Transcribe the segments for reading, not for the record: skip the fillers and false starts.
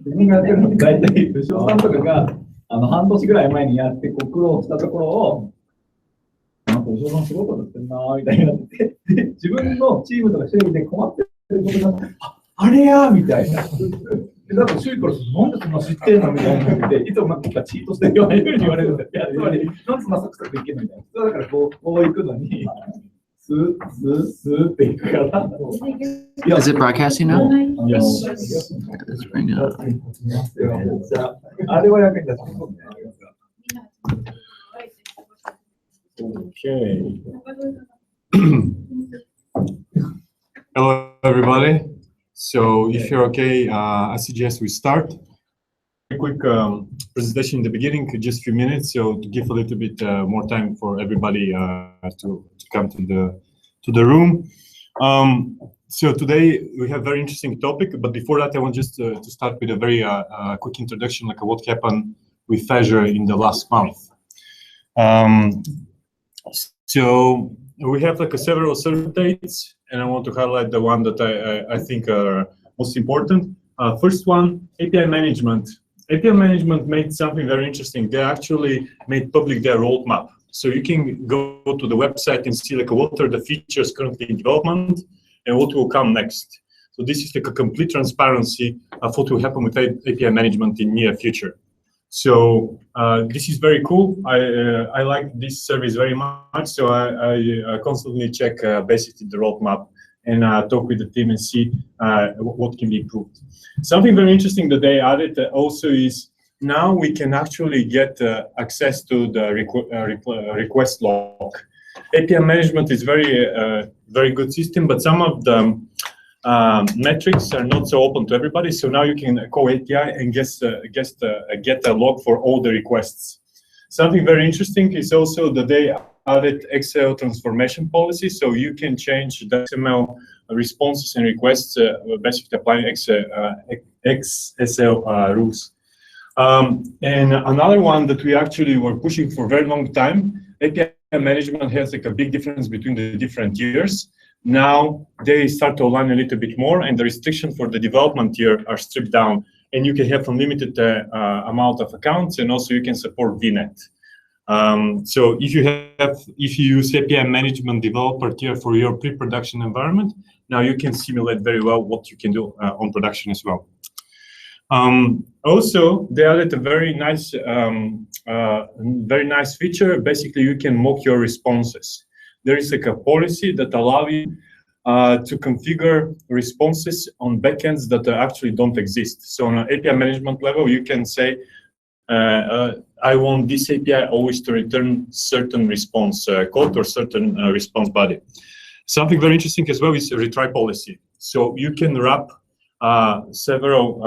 自分がやってるのって大体、武将さんとかが半年ぐらい前にやってこう苦労したところを、なんか武将さんすごいことやってんなーみたいになって、で自分のチームとか周囲で困ってることが、あれやーみたいな。で、だから周囲からなんでそんな知ってんのみたいになってて、いつもなんかチートしてるようなふうに言われるんだよ。いや、つまり、なんでそんなサクサクいけないみたいな。普通はだからこう行くのに、スーっていくから。Is it broadcasting now? Yes. Let's bring it up. あれは役に立ちますね。Okay. Hello, everybody. So, if you're okay, I suggest we start. A quick presentation in the beginning, just a few minutes, so to give a little bit more time for everybody to come to the room. So today we have a very interesting topic, but before that, I want just to start with a very quick introduction, like what happened with Azure in the last month. So we have like several updates, and I want to highlight the one that I think are most important. First one, API management. API management made something very interesting. They actually made public their roadmap. So you can go to the website and see like what are the features currently in development and what will come next. So this is like a complete transparency of what will happen with API management in near future. So this is very cool. I like this service very much. So I constantly check basically the roadmap and talk with the team and see what can be improved. Something very interesting that they added also is now we can actually get access to the request log. API management is very good system, but some of the metrics are not so open to everybody. So now you can call API and get a log for all the requests. Something very interesting is also that they added XL transformation policy, so you can change the XML responses and requests basically applying XSL rules. And another one that we actually were pushing for a very long time, API management has like a big difference between the different tiers. Now they start to align a little bit more, and the restrictions for the development tier are stripped down, and you can have unlimited amount of accounts, and also you can support VNet. So if you use API management developer tier for your pre-production environment, now you can simulate very well what you can do on production as well. Also, they added a very nice feature. Basically, you can mock your responses. There is like a policy that allows you to configure responses on backends that actually don't exist. So on an API management level, you can say, I want this API always to return certain response code or certain response body. Something very interesting as well is a retry policy. So you can wrap several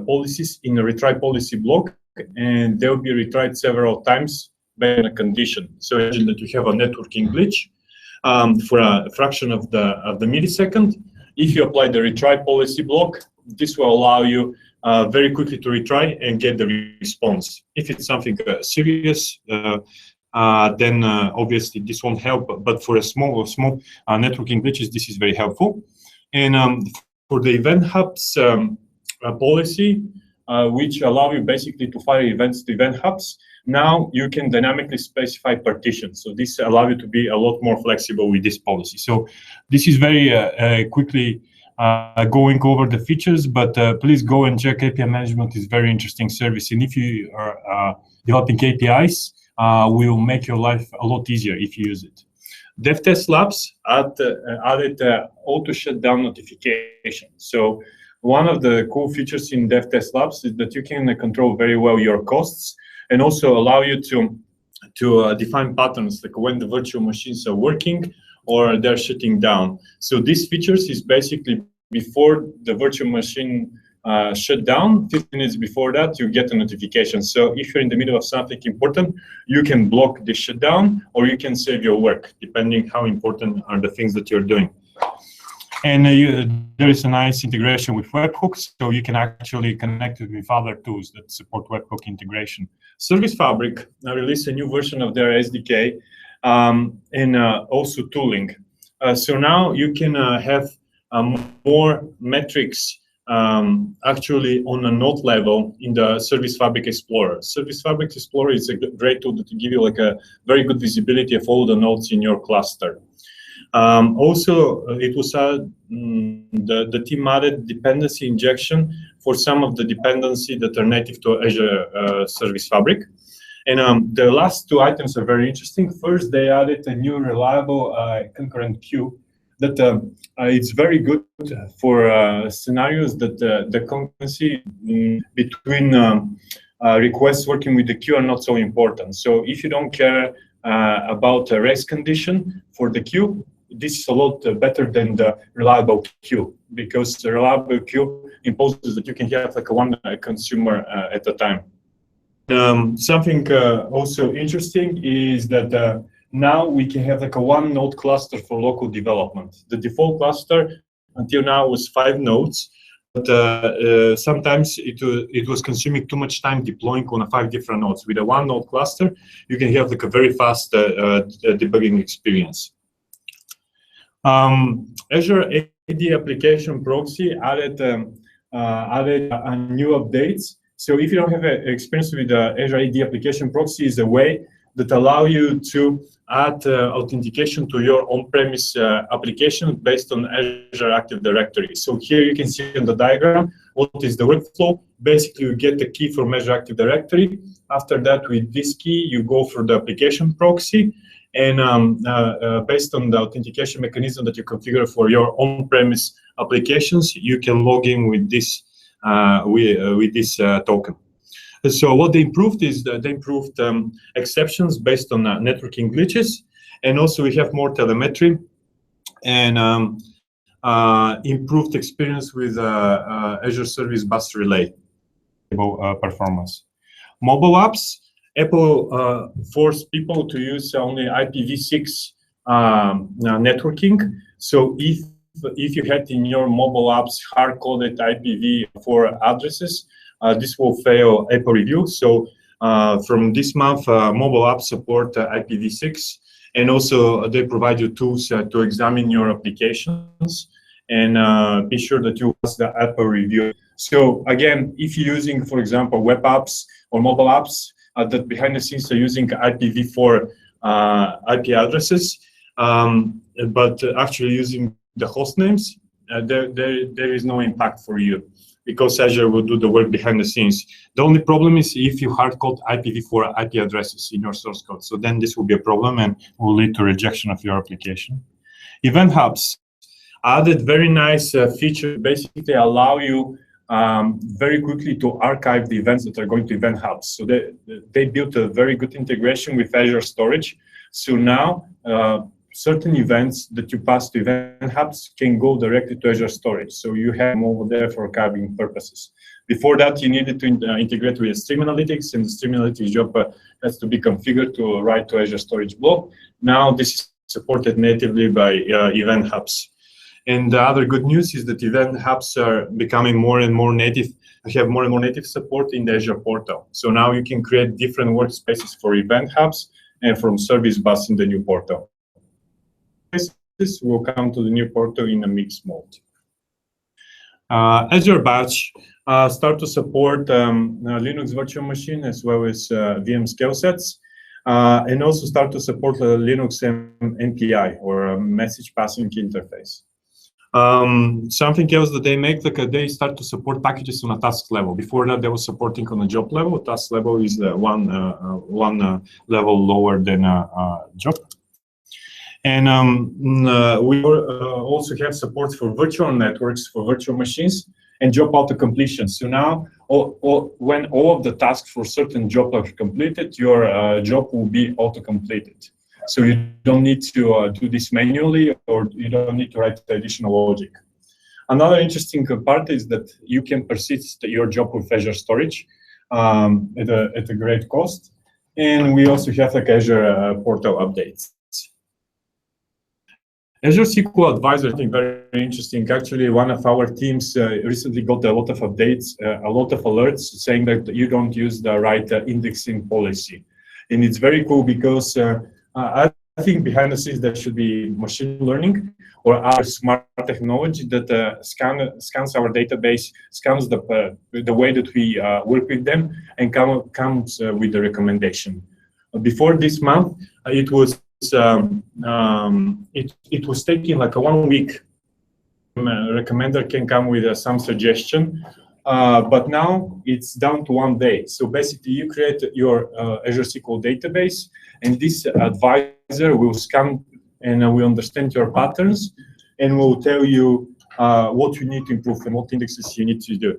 policies in a retry policy block, and they'll be retried several times based on a condition. So imagine that you have a networking glitch for a fraction of the millisecond. If you apply the retry policy block, this will allow you very quickly to retry and get the response. If it's something serious, then obviously this won't help. But for a small networking glitches, this is very helpful. And for the event hubs policy, which allow you basically to fire events to event hubs, now you can dynamically specify partitions. So this allows you to be a lot more flexible with this policy. So this is very quickly going over the features, but please go and check. API management is very interesting service. And if you are developing APIs, will make your life a lot easier if you use it. DevTest Labs added auto shutdown notification. So one of the cool features in DevTest Labs is that you can control very well your costs and also allow you to define patterns, like when the virtual machines are working or they're shutting down. So these features is basically before the virtual machine shut down, 15 minutes before that, you get a notification. So if you're in the middle of something important, you can block the shutdown or you can save your work, depending how important are the things that you're doing. And there is a nice integration with webhooks, so you can actually connect it with other tools that support webhook integration. Service Fabric released a new version of their SDK and also tooling. So now you can have more metrics actually on a node level in the Service Fabric Explorer. Service Fabric Explorer is a great tool to give you like a very good visibility of all the nodes in your cluster. Also, it was the team added dependency injection for some of the dependency that are native to Azure Service Fabric. And the last two items are very interesting. First, they added a new reliable concurrent queue that it's very good for scenarios that the concurrency between requests working with the queue are not so important. So if you don't care about a race condition for the queue, this is a lot better than the reliable queue, because the reliable queue imposes that you can have like one consumer at a time. Something also interesting is that now we can have like a one node cluster for local development. The default cluster until now was 5 nodes, but sometimes it was consuming too much time deploying on 5 different nodes. With a one node cluster, you can have like a very fast debugging experience. Azure AD application proxy added new updates. So if you don't have experience with Azure AD application proxy, is a way that allow you to add authentication to your on-premise application based on Azure Active Directory. So here you can see in the diagram what is the workflow. Basically, you get the key from Azure Active Directory. After that, with this key, you go for the application proxy. And based on the authentication mechanism that you configure for your on-premise applications, you can log in with this token. So what they improved is that they improved exceptions based on networking glitches, and also we have more telemetry and improved experience with Azure Service Bus Relay performance. Mobile apps. Apple forced people to use only IPv6 networking. So if you had in your mobile apps hard-coded IPv4 addresses, this will fail Apple review. So from this month, mobile apps support IPv6, and also they provide you tools to examine your applications and be sure that you pass the Apple review. So again, if you're using, for example, web apps or mobile apps, that behind the scenes are using IPv4 IP addresses, but actually using the host names, there is no impact for you, because Azure will do the work behind the scenes. The only problem is if you hard-code IPv4 IP addresses in your source code. So then this will be a problem and will lead to rejection of your application. Event hubs added very nice feature, basically allow you very quickly to archive the events that are going to event hubs. So they built a very good integration with Azure Storage. So now certain events that you pass to event hubs can go directly to Azure Storage. So you have them over there for archiving purposes. Before that, you needed to integrate with Stream Analytics, and the Stream Analytics job has to be configured to write to Azure Storage blob. Now this is supported natively by event hubs. And the other good news is that event hubs are becoming more and more native. We have more and more native support in the Azure portal. So now you can create different workspaces for event hubs and from Service Bus in the new portal. This will come to the new portal in a mixed mode. Azure Batch start to support Linux virtual machine as well as VM scale sets, and also start to support Linux MPI, or message passing interface. Something else that they make, like they start to support packages on a task level. Before that, they were supporting on a job level. Task level is one level lower than a job. And we also have support for virtual networks, for virtual machines, and job auto completion. So now, when all of the tasks for certain job are completed, your job will be auto completed. So you don't need to do this manually, or you don't need to write additional logic. Another interesting part is that you can persist your job with Azure Storage at a great cost. And we also have like Azure portal updates. Azure SQL Advisor, I think, very interesting. Actually, one of our teams recently got a lot of updates, a lot of alerts saying that you don't use the right indexing policy. And it's very cool because think behind the scenes there should be machine learning or our smart technology that scans our database, scans the way that we work with them, and comes with the recommendation. Before this month, it was taking like a 1 week. Recommender can come with some suggestion, but now it's down to 1 day. So basically, you create your Azure SQL database, and this advisor will scan and will understand your patterns and will tell you what you need to improve and what indexes you need to do.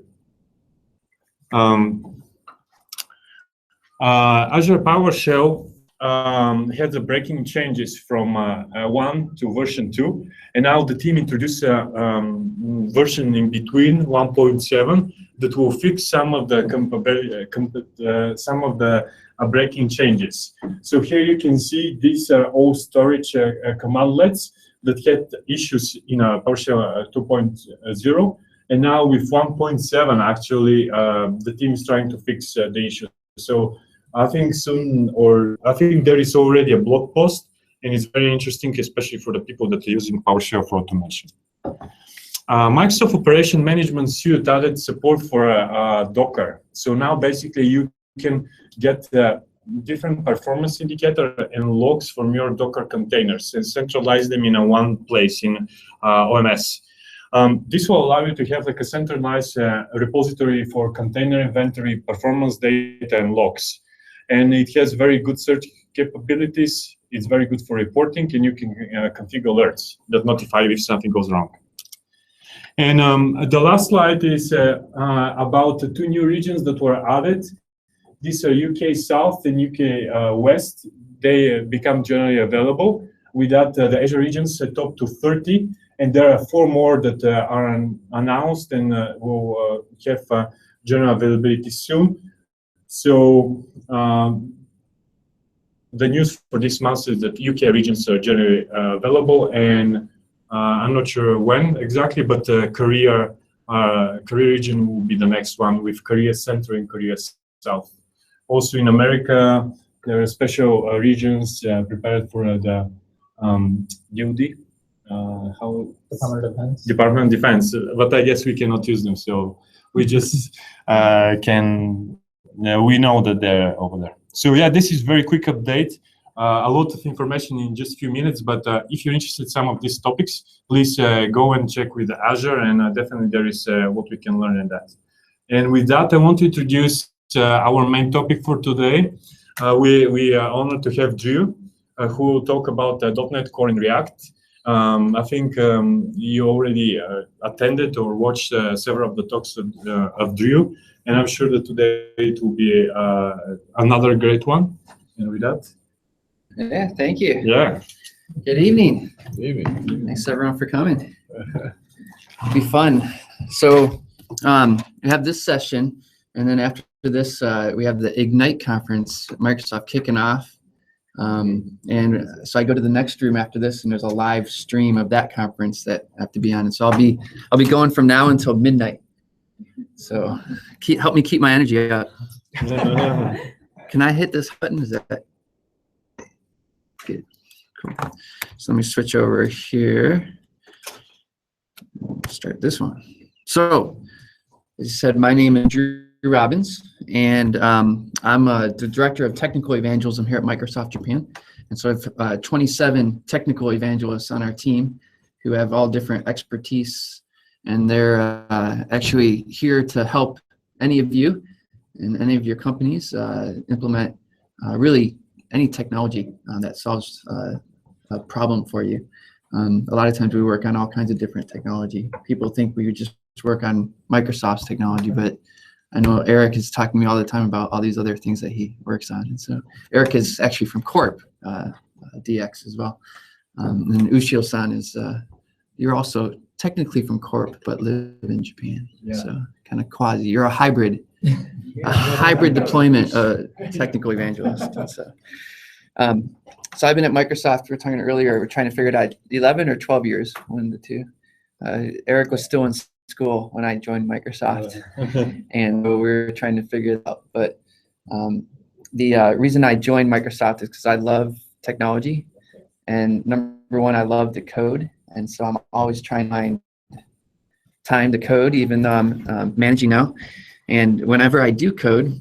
Azure PowerShell had the breaking changes from 1 to version 2, and now the team introduced a version in between 1.7 that will fix some of the breaking changes. So here you can see these are all storage commandlets that had issues in PowerShell 2.0, and now with 1.7, actually, the team is trying to fix the issue. So I think soon, or I think there is already a blog post, and it's very interesting, especially for the people that are using PowerShell for automation. Microsoft Operation Management Suite added support for Docker. So now basically you can get different performance indicator and logs from your Docker containers and centralize them in one place in OMS. This will allow you to have like a centralized repository for container inventory, performance data, and logs. And it has very good search capabilities. It's very good for reporting, and you can configure alerts that notify you if something goes wrong. And the last slide is about the 2 new regions that were added. These are UK South and UK West. They become generally available. With that, the Azure regions top to 30, and there are 4 more that are announced and will have general availability soon. So the news for this month is that UK regions are generally available, and I'm not sure when exactly, but Korea region will be the next one, with Korea Center and Korea South. Also in America, there are special regions prepared for the DoD. Department of Defense, but I guess we cannot use them, so we just we know that they're over there. So yeah, this is very quick update. A lot of information in just a few minutes, but if you're interested in some of these topics, please go and check with Azure, and definitely there is what we can learn in that. And with that, I want to introduce our main topic for today. We are honored to have Drew, who will talk about .NET Core in React. I think you already attended or watched several of the talks of Drew, and I'm sure that today it will be another great one. And with that, Yeah, thank you. yeah. Good evening. Good evening. Thanks everyone for coming. It'll be fun. So we have this session, and then after this, we have the Ignite conference, Microsoft kicking off. And so I go to the next room after this, and there's a live stream of that conference that I have to be on. And so I'll be going from now until midnight. So help me keep my energy up. Can I hit this button? Is that good? Cool. So let me switch over here. Start this one. So as you said, my name is Drew Robbins, and I'm the Director of Technical Evangelism here at Microsoft Japan. And so I have 27 technical evangelists on our team who have all different expertise, and they're actually here to help any of you and any of your companies implement really any technology that solves a problem for you. A lot of times we work on all kinds of different technology. People think we would just work on Microsoft's technology, but I know Eric is talking to me all the time about all these other things that he works on. And so Eric is actually from Corp, DX as well. And Ushio-san is, you're also technically from Corp, but live in Japan. Yeah. So kind of quasi, you're a hybrid, hybrid deployment technical evangelist. And so, so I've been at Microsoft, we were talking earlier, we're trying to figure it out, 11 or 12 years, one of the two. Eric was still in school when I joined Microsoft, and we were trying to figure it out. But the reason I joined Microsoft is because I love technology, And number one, I love to code. And so I'm always trying to find time to code, even though I'm managing now. And whenever I do code,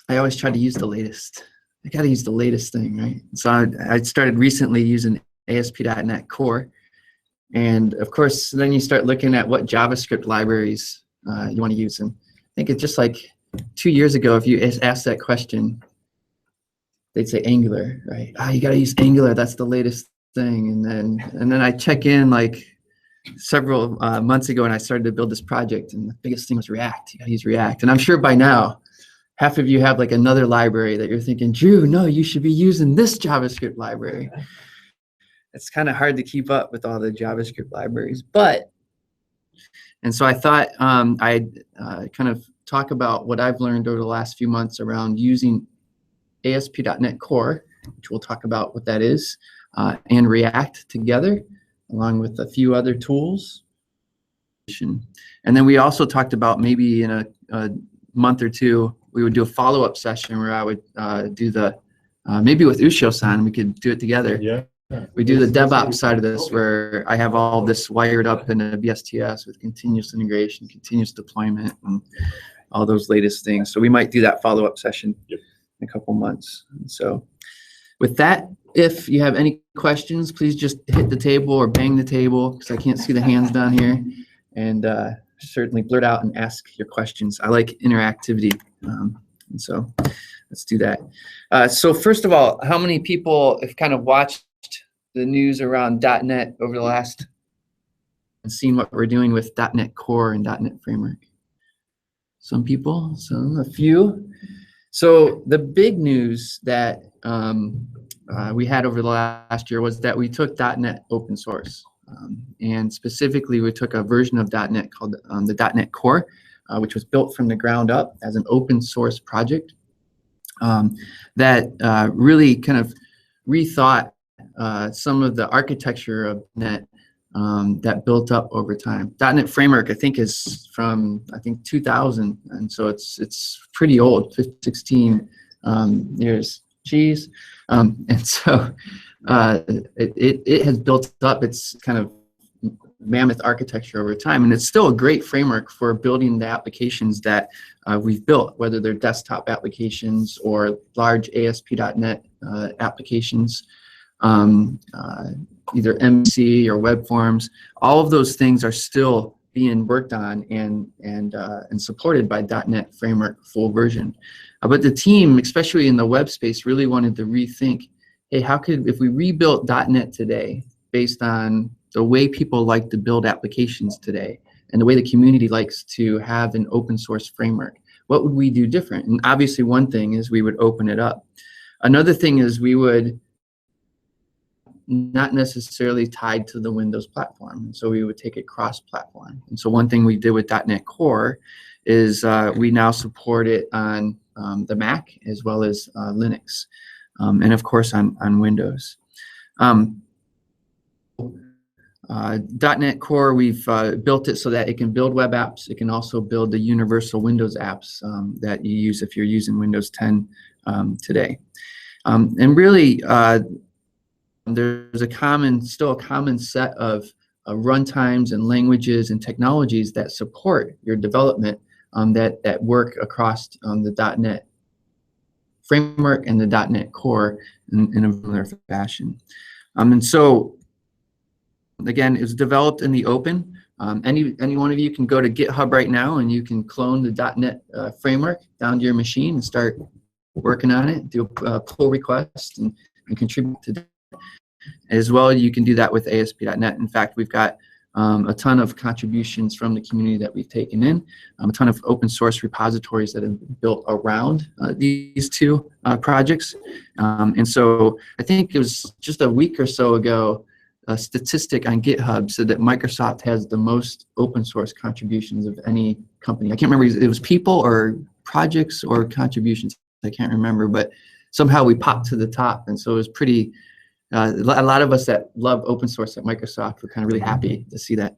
I always try to use the latest. I got to use the latest thing, right? So I started recently using ASP.NET Core. And of course, then you start looking at what JavaScript libraries you want to use. And I think it's just like 2 years ago, if you asked that question, they'd say Angular, right? You got to use Angular. That's the latest thing. And then I check in like several months ago, and I started to build this project. And the biggest thing was React. You got to use React. And I'm sure by now, half of you have like another library that you're thinking, Drew, no, you should be using this JavaScript library. It's kind of hard to keep up with all the JavaScript libraries, and so I thought I'd kind of talk about what I've learned over the last few months around using ASP.NET Core, which we'll talk about what that is, and React together, along with a few other tools. And then we also talked about maybe in a month or two, we would do a follow-up session where I would do the, maybe with Ushio-san, we could do it together. Yeah. We do the DevOps side of this where I have all this wired up in a BSTS with continuous integration, continuous deployment, and all those latest things. So we might do that follow-up session in a couple months. And so with that, if you have any questions, please just hit the table or bang the table because I can't see the hands down here. And certainly blurt out and ask your questions. I like interactivity. And so let's do that. So first of all, how many people have kind of watched the news around .NET over the last and seen what we're doing with .NET Core and .NET Framework? Some people, a few. So the big news that we had over the last year was that we took .NET open source. And specifically, we took a version of .NET called the .NET Core, which was built from the ground up as an open source project that really kind of rethought some of the architecture of .NET that built up over time. .NET Framework, I think, is from 2000, and so it's pretty old, 16 years. Geez, and so it has built up its kind of mammoth architecture over time, and it's still a great framework for building the applications that we've built, whether they're desktop applications or large ASP.NET applications. Either MC or web forms, all of those things are still being worked on and supported by .NET Framework full version. But the team, especially in the web space, really wanted to rethink, hey, if we rebuilt .NET today based on the way people like to build applications today and the way the community likes to have an open source framework, what would we do different? And obviously one thing is we would open it up. Another thing is we would not necessarily tied to the Windows platform. And so we would take it cross-platform. And so one thing we did with .NET Core is we now support it on the Mac as well as Linux, and of course on Windows. .NET Core, we've built it so that it can build web apps. It can also build the universal Windows apps that you use if you're using Windows 10 today. And really, there's still a common set of runtimes and languages and technologies that support your development that work across the .NET Framework and the .NET Core in a similar fashion. And so, again, it's developed in the open. Any one of you can go to GitHub right now and you can clone the .NET Framework down to your machine and start working on it, do a pull request and contribute to that. As well, you can do that with ASP.NET. In fact, we've got a ton of contributions from the community that we've taken in, a ton of open source repositories that have been built around these two projects. And so I think it was just a week or so ago, a statistic on GitHub said that Microsoft has the most open source contributions of any company. I can't remember if it was people or projects or contributions. I can't remember, but somehow we popped to the top. And so it was pretty, a lot of us that love open source at Microsoft were kind of really happy to see that.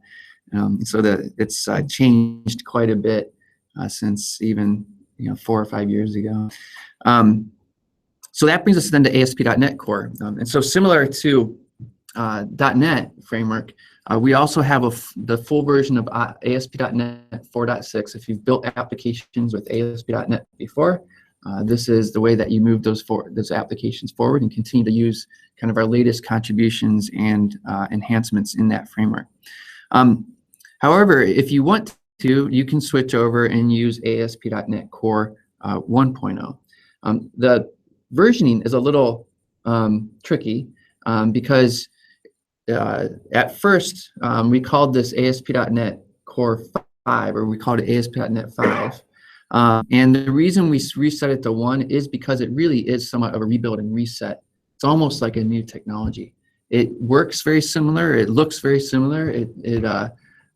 So that it's changed quite a bit since even 4 or 5 years ago. So that brings us then to ASP.NET Core. And so similar to .NET framework, we also have the full version of ASP.NET 4.6. If you've built applications with ASP.NET before, this is the way that you move those applications forward and continue to use kind of our latest contributions and enhancements in that framework. However, if you want to, you can switch over and use ASP.NET Core 1.0. The versioning is a little tricky because at first we called this ASP.NET Core 5, or we called it ASP.NET 5. And the reason we reset it to 1 is because it really is somewhat of a rebuild and reset. It's almost like a new technology. It works very similar. It looks very similar.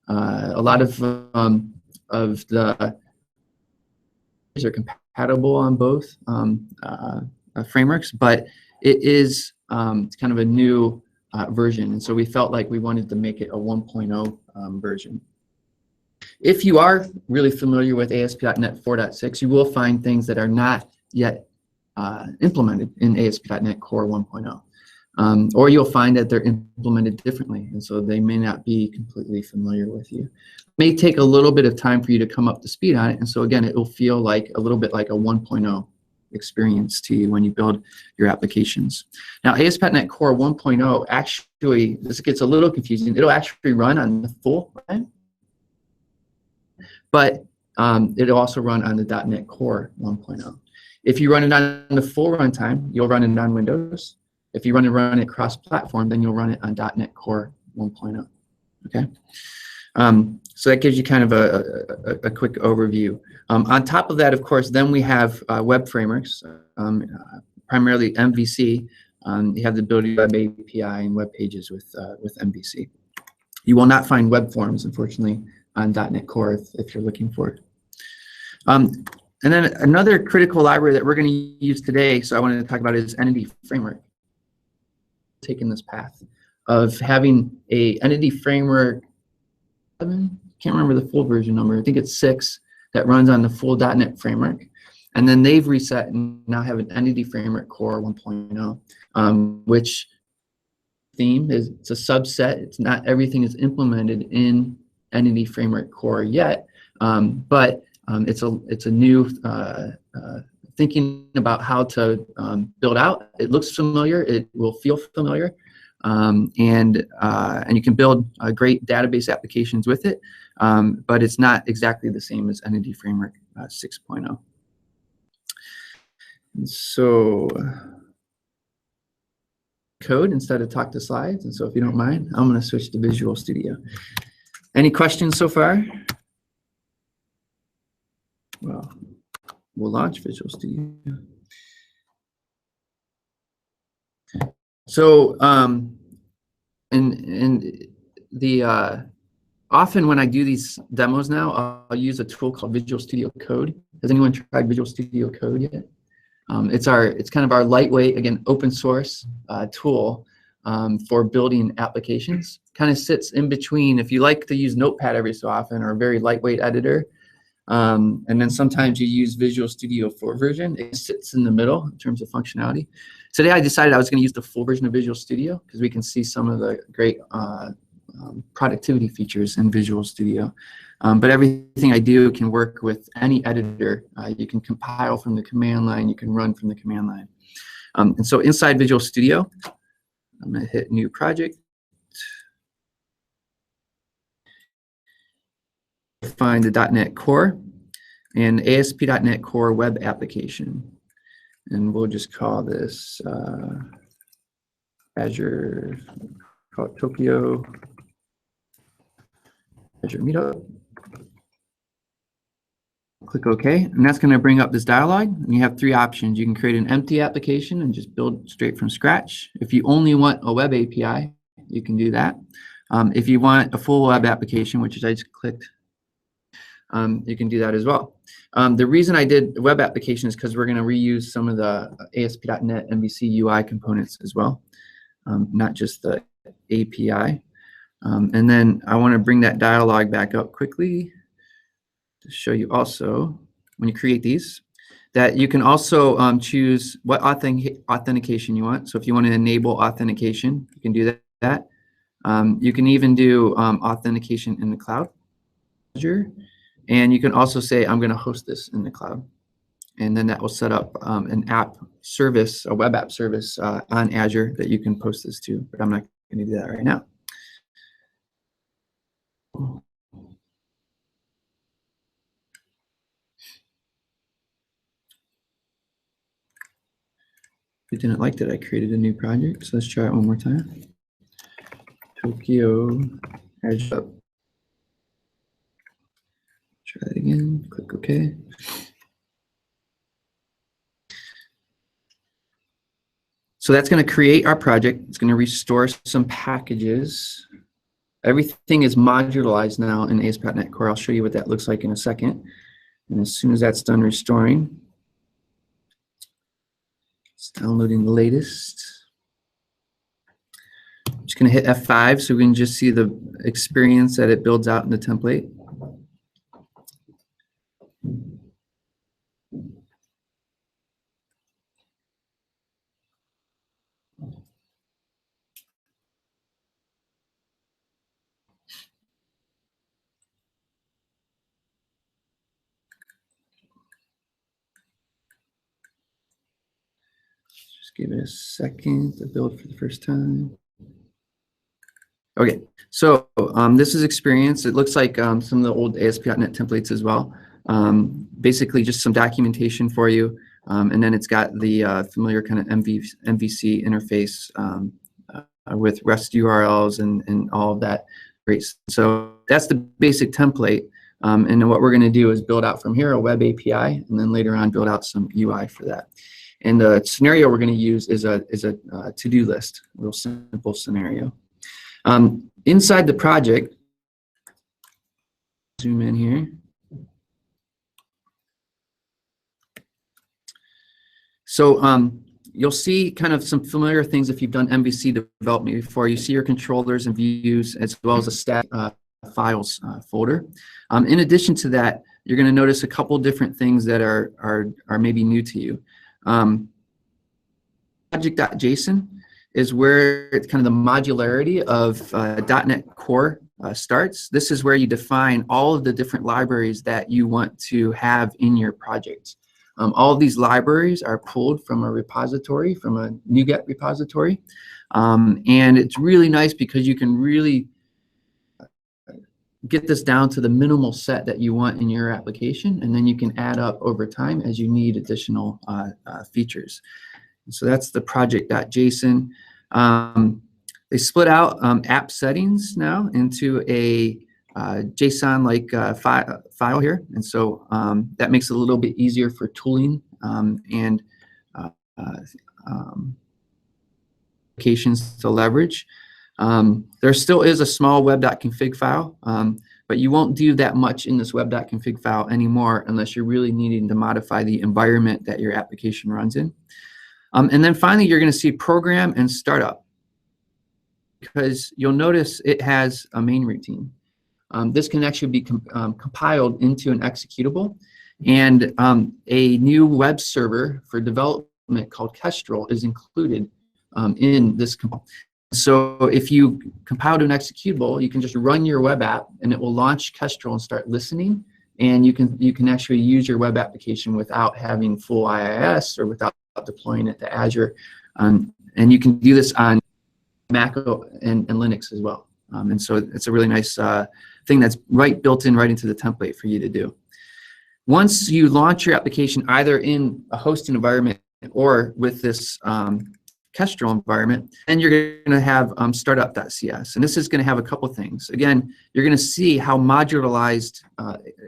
A lot of the are compatible on both frameworks, but it is kind of a new version, and so we felt like we wanted to make it a 1.0 version. If you are really familiar with ASP.NET 4.6, you will find things that are not yet implemented in ASP.NET Core 1.0. Or you'll find that they're implemented differently, and so they may not be completely familiar with you. It may take a little bit of time for you to come up to speed on it, and so again, it will feel like a little bit like a 1.0 experience to you when you build your applications. Now, ASP.NET Core 1.0, actually, this gets a little confusing. It'll actually run on the full run, but it'll also run on the .NET Core 1.0. If you run it on the full runtime, you'll run it on Windows. If you run it cross-platform, then you'll run it on .NET Core 1.0. Okay, so that gives you kind of a quick overview. On top of that, of course, then we have web frameworks, primarily MVC. You have the ability to web API and web pages with MVC. You will not find web forms, unfortunately, on .NET Core if you're looking for it. And then another critical library that we're going to use today, so I wanted to talk about, is Entity Framework. Taking this path of having a Entity Framework 7, can't remember the full version number, I think it's 6, that runs on the full .NET framework. And then they've reset and now have an Entity Framework Core 1.0, which theme is, it's a subset. It's not everything is implemented in Entity Framework Core yet, but it's a new thinking about how to build out. It looks familiar. It will feel familiar, and you can build great database applications with it, but it's not exactly the same as Entity Framework 6.0. So code instead of talk to slides, and so if you don't mind, I'm going to switch to Visual Studio. Any questions so far? Well, we'll launch Visual Studio. So, often when I do these demos now, I'll use a tool called Visual Studio Code. Has anyone tried Visual Studio Code yet? It's kind of our lightweight, again, open source tool for building applications. Kind of sits in between, if you like to use Notepad every so often, or a very lightweight editor, and then sometimes you use Visual Studio 4 version. It sits in the middle in terms of functionality. Today I decided I was going to use the full version of Visual Studio because we can see some of the great productivity features in Visual Studio. But everything I do can work with any editor. You can compile from the command line. You can run from the command line. And so inside Visual Studio, I'm going to hit New Project. Find the .NET Core and ASP.NET Core web application. And we'll just call this Azure, call it Tokyo, Azure Meetup. Click OK, and that's going to bring up this dialog. And you have 3 options. You can create an empty application and just build straight from scratch. If you only want a web API, you can do that. If you want a full web application, which is I just clicked, you can do that as well. The reason I did web application is because we're going to reuse some of the ASP.NET MVC UI components as well, not just the API. And then I want to bring that dialog back up quickly to show you also, when you create these, that you can also choose what authentication you want. So if you want to enable authentication, you can do that. that. You can even do authentication in the cloud, Azure, and you can also say, I'm going to host this in the cloud. And then that will set up an app service, a web app service on Azure that you can post this to, but I'm not going to do that right now. If you didn't like that, I created a new project, so let's try it one more time. Tokyo Azure. Try that again, click OK. So that's going to create our project. It's going to restore some packages. Everything is modularized now in ASP.NET Core. I'll show you what that looks like in a second. And as soon as that's done restoring, it's downloading the latest. I'm just going to hit F5 so we can just see the experience that it builds out in the template. Give it a second to build for the first time. Okay, so this is experience. It looks like some of the old ASP.NET templates as well. Basically just some documentation for you. And then it's got the familiar kind of MVC interface with REST URLs and all of that. Great. So that's the basic template. And then what we're going to do is build out from here a web API, and then later on build out some UI for that. And the scenario we're going to use is a to-do list, a real simple scenario. Inside the project, zoom in here. So you'll see kind of some familiar things if you've done MVC development before. You see your controllers and views as well as a stat files folder. In addition to that, you're going to notice a couple different things that are maybe new to you. Project.json is where it's kind of the modularity of .NET Core starts. This is where you define all of the different libraries that you want to have in your project. All of these libraries are pulled from a repository, from a NuGet repository. And it's really nice because you can really get this down to the minimal set that you want in your application, and then you can add up over time as you need additional features. So that's the project.json. They split out app settings now into a JSON-like file here, and so that makes it a little bit easier for tooling and applications to leverage. There still is a small web.config file, but you won't do that much in this web.config file anymore unless you're really needing to modify the environment that your application runs in. And then finally, you're going to see program and startup, because you'll notice it has a main routine. This can actually be compiled into an executable, and a new web server for development called Kestrel is included in this compile. So if you compile to an executable, you can just run your web app and it will launch Kestrel and start listening, and you can actually use your web application without having full IIS or without deploying it to Azure. And you can do this on Mac and Linux as well. And so it's a really nice thing that's built in right into the template for you to do. Once you launch your application either in a hosting environment or with this Kestrel environment, then you're going to have startup.cs, and this is going to have a couple things. Again, you're going to see how modularized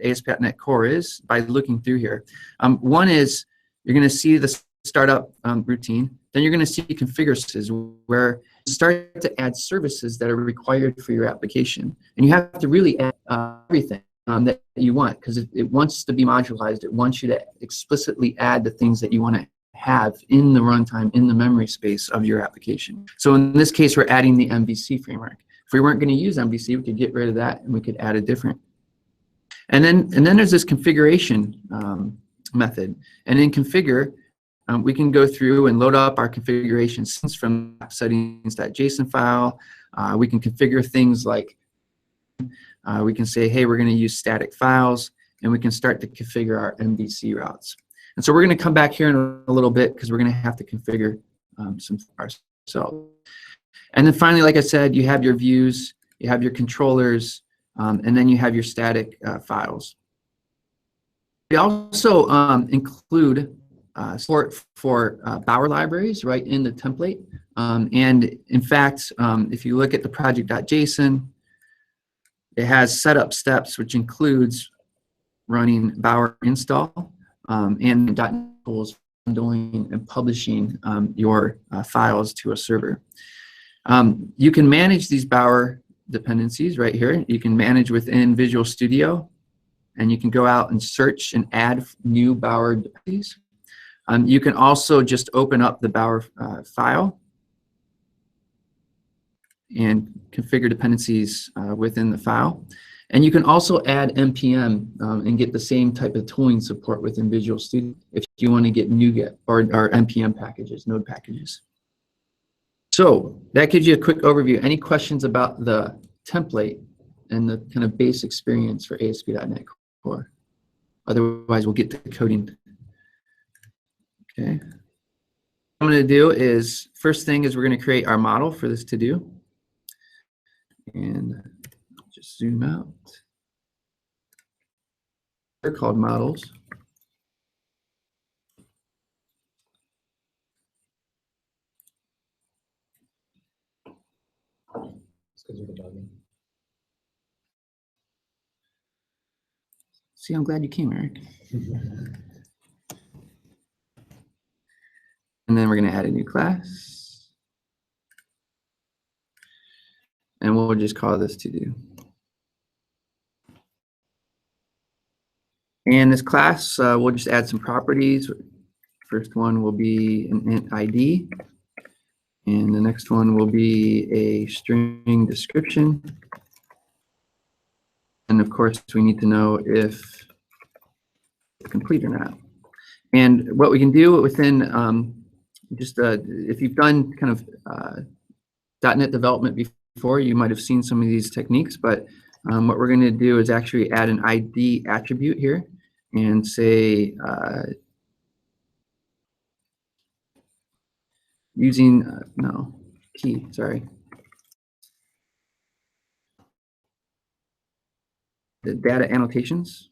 ASP.NET Core is by looking through here. One is you're going to see the startup routine. Then you're going to see configurations where you start to add services that are required for your application, and you have to really add everything that you want, because it wants to be modularized. It wants you to explicitly add the things that you want to have in the runtime, in the memory space of your application. So in this case, we're adding the MVC framework. If we weren't going to use MVC, we could get rid of that and we could add a different. And then there's this configuration method. And in configure, we can go through and load up our configurations from settings.json file. We can configure things like we can say, hey, we're going to use static files, and we can start to configure our MVC routes. And so we're going to come back here in a little bit because we're going to have to configure some ourselves. And then finally, like I said, you have your views, you have your controllers, and then you have your static files. We also include support for Bower libraries right in the template. And in fact, if you look at the project.json, it has setup steps, which includes running Bower install and tools doing and publishing your files to a server. You can manage these Bower dependencies right here. You can manage within Visual Studio, and you can go out and search and add new Bower dependencies. You can also just open up the Bower file and configure dependencies within the file. And you can also add NPM and get the same type of tooling support within Visual Studio if you want to get NuGet or NPM packages, node packages. So that gives you a quick overview. Any questions about the template and the kind of base experience for ASP.NET Core? Otherwise, we'll get to coding. Okay. What I'm going to do is, first thing is we're going to create our model for this to-do. And just zoom out. They're called models. See, I'm glad you came, Eric. And then we're going to add a new class. And we'll just call this to do. And this class, we'll just add some properties. First one will be an int ID. And the next one will be a string description. And of course, we need to know if it's complete or not. And what we can do within if you've done kind of .NET development before, you might have seen some of these techniques, but what we're going to do is actually add an ID attribute here and say using, the data annotations.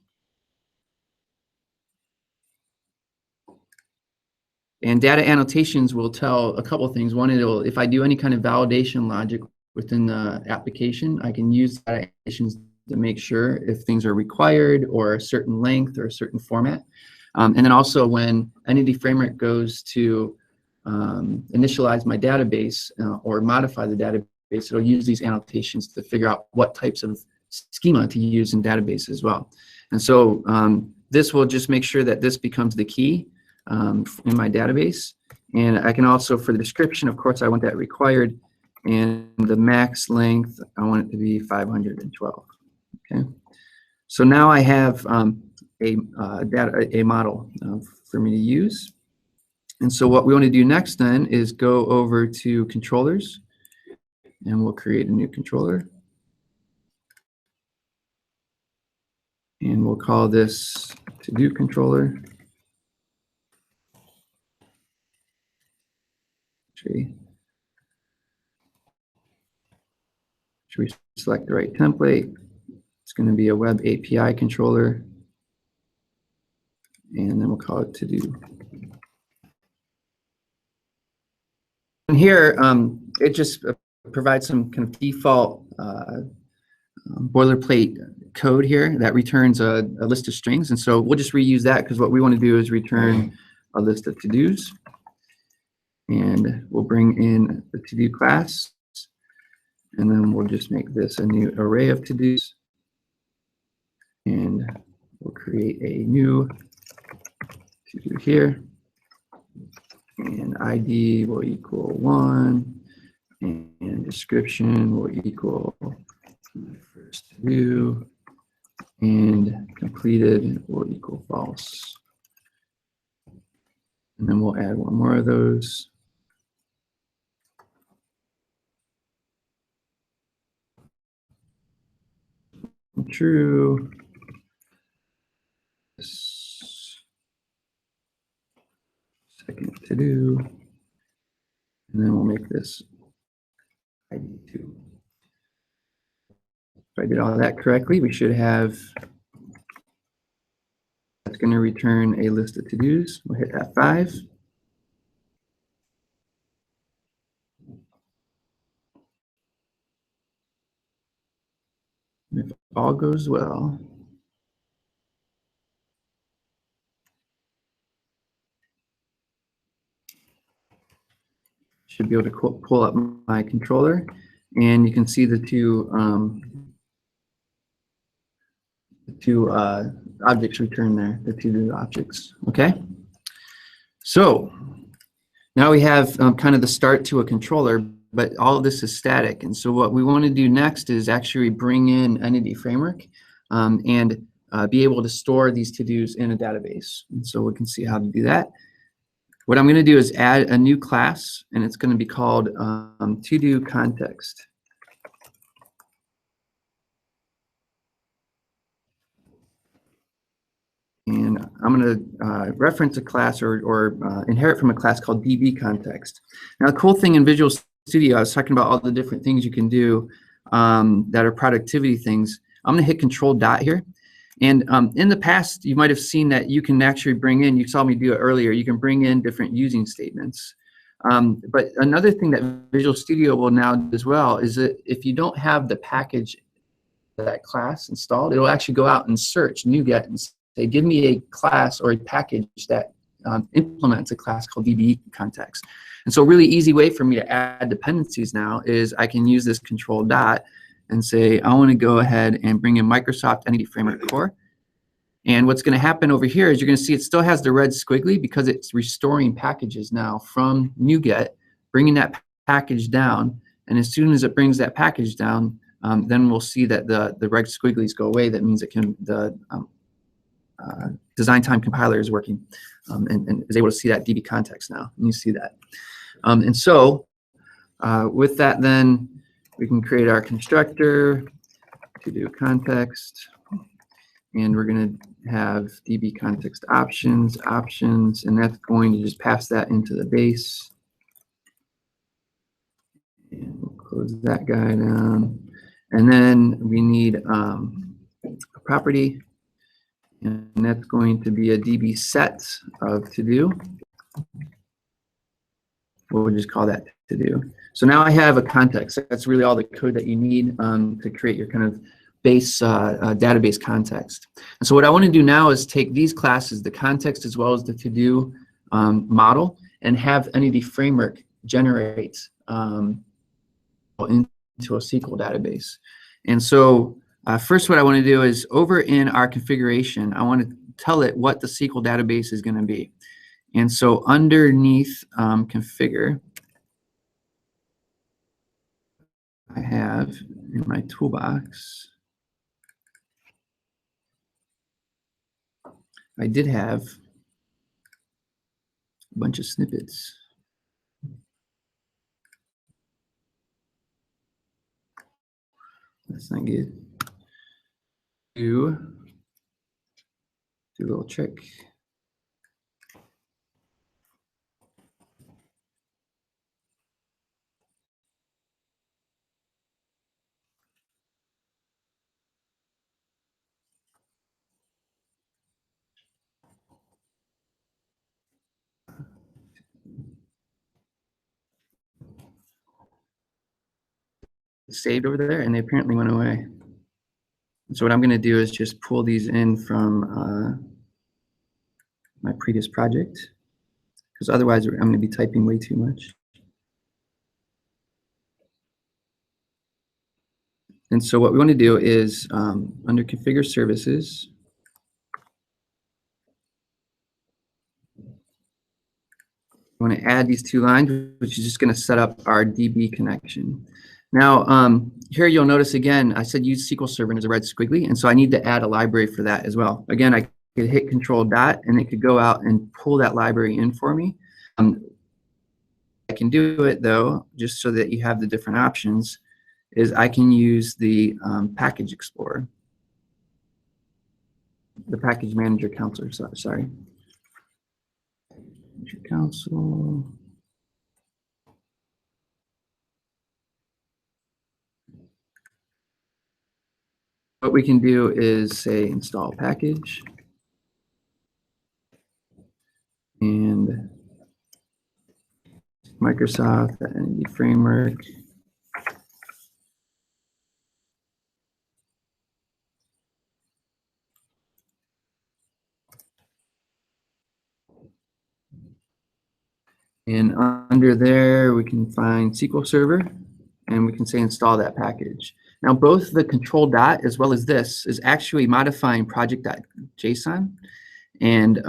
And data annotations will tell a couple of things. One, if I do any kind of validation logic within the application, I can use data annotations to make sure if things are required or a certain length or a certain format. And then also when Entity Framework goes to initialize my database or modify the database, it'll use these annotations to figure out what types of schema to use in database as well. And so this will just make sure that this becomes the key in my database. And I can also, for the description, of course, I want that required. And the max length, I want it to be 512. Okay. So now I have a model for me to use. And so what we want to do next then is go over to controllers, and we'll create a new controller. And we'll call this to-do controller. Should we select the right template? It's going to be a web API controller. And then we'll call it to-do. And here, it just provides some kind of default boilerplate code here that returns a list of strings. And so we'll just reuse that because what we want to do is return a list of to-dos. And we'll bring in the to-do class. And then we'll just make this a new array of to-dos. And we'll create a new to-do here. And ID will equal 1. And description will equal first to-do. And completed will equal false. And then we'll add one more of those. true. Second to do. And then we'll make this ID2. If I did all that correctly, we should have, that's going to return a list of to-dos. We'll hit F5. If all goes well, should be able to pull up my controller, and you can see the two objects returned there, the two objects. Okay, so now we have kind of the start to a controller, but all of this is static. And so what we want to do next is actually bring in Entity Framework and be able to store these to-dos in a database. And so we can see how to do that. What I'm going to do is add a new class, and it's going to be called to-do context. And I'm going to reference a class or inherit from a class called DB context. Now, the cool thing in Visual Studio, I was talking about all the different things you can do that are productivity things. I'm going to hit Control Dot here. And in the past, you might have seen that you can actually bring in, you saw me do it earlier, you can bring in different using statements. But another thing that Visual Studio will now do as well is that if you don't have the package that class installed, it'll actually go out and search NuGet and say, give me a class or a package that implements a class called DB context. And so a really easy way for me to add dependencies now is I can use this Control Dot and say, I want to go ahead and bring in Microsoft Entity Framework Core. And what's going to happen over here is you're going to see it still has the red squiggly because it's restoring packages now from NuGet, bringing that package down. And as soon as it brings that package down, then we'll see that the red squigglies go away. That means it can, the design time compiler is working and is able to see that DB context now. And you see that. And so with that, then we can create our constructor to do context, and we're going to have DB context options, and that's going to just pass that into the base. And we'll close that guy down. And then we need a property, and that's going to be a DB set of to do. We'll just call that to do. So now I have a context. That's really all the code that you need to create your kind of base database context. And so what I want to do now is take these classes, the context as well as the to-do model, and have Entity Framework generate into a SQL database. And so first what I want to do is over in our configuration, I want to tell it what the SQL database is going to be. And so underneath configure, I have in my toolbox, I did have a bunch of snippets. That's not good. Do a little trick. Saved over there, and they apparently went away. So what I'm going to do is just pull these in from my previous project, because otherwise I'm going to be typing way too much. And so what we want to do is under configure services, we want to add these two lines, which is just going to set up our DB connection. Now, here you'll notice again, I said use SQL Server and there's a red squiggly, and so I need to add a library for that as well. Again, I could hit Control Dot, and it could go out and pull that library in for me. I can do it, though, just so that you have the different options, is I can use the Package Explorer. the package manager counselor, sorry. Council. What we can do is say install package and Microsoft Entity Framework. And under there, we can find SQL Server, and we can say install that package. Now, both the control dot as well as this is actually modifying project.json and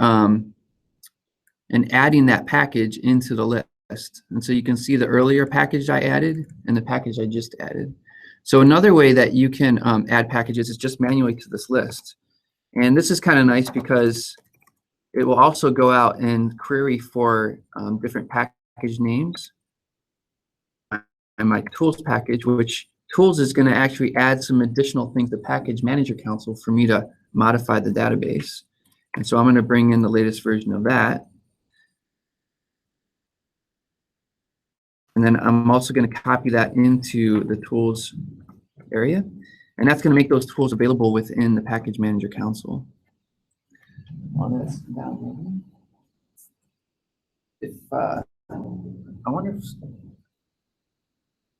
adding that package into the list. And so you can see the earlier package I added and the package I just added. So another way that you can add packages is just manually to this list. And this is kind of nice because it will also go out and query for different package names. And my tools package, which tools is going to actually add some additional things to package manager console for me to modify the database. And so I'm going to bring in the latest version of that. And then I'm also going to copy that into the tools area. And that's going to make those tools available within the package manager console. On this down. If I wonder if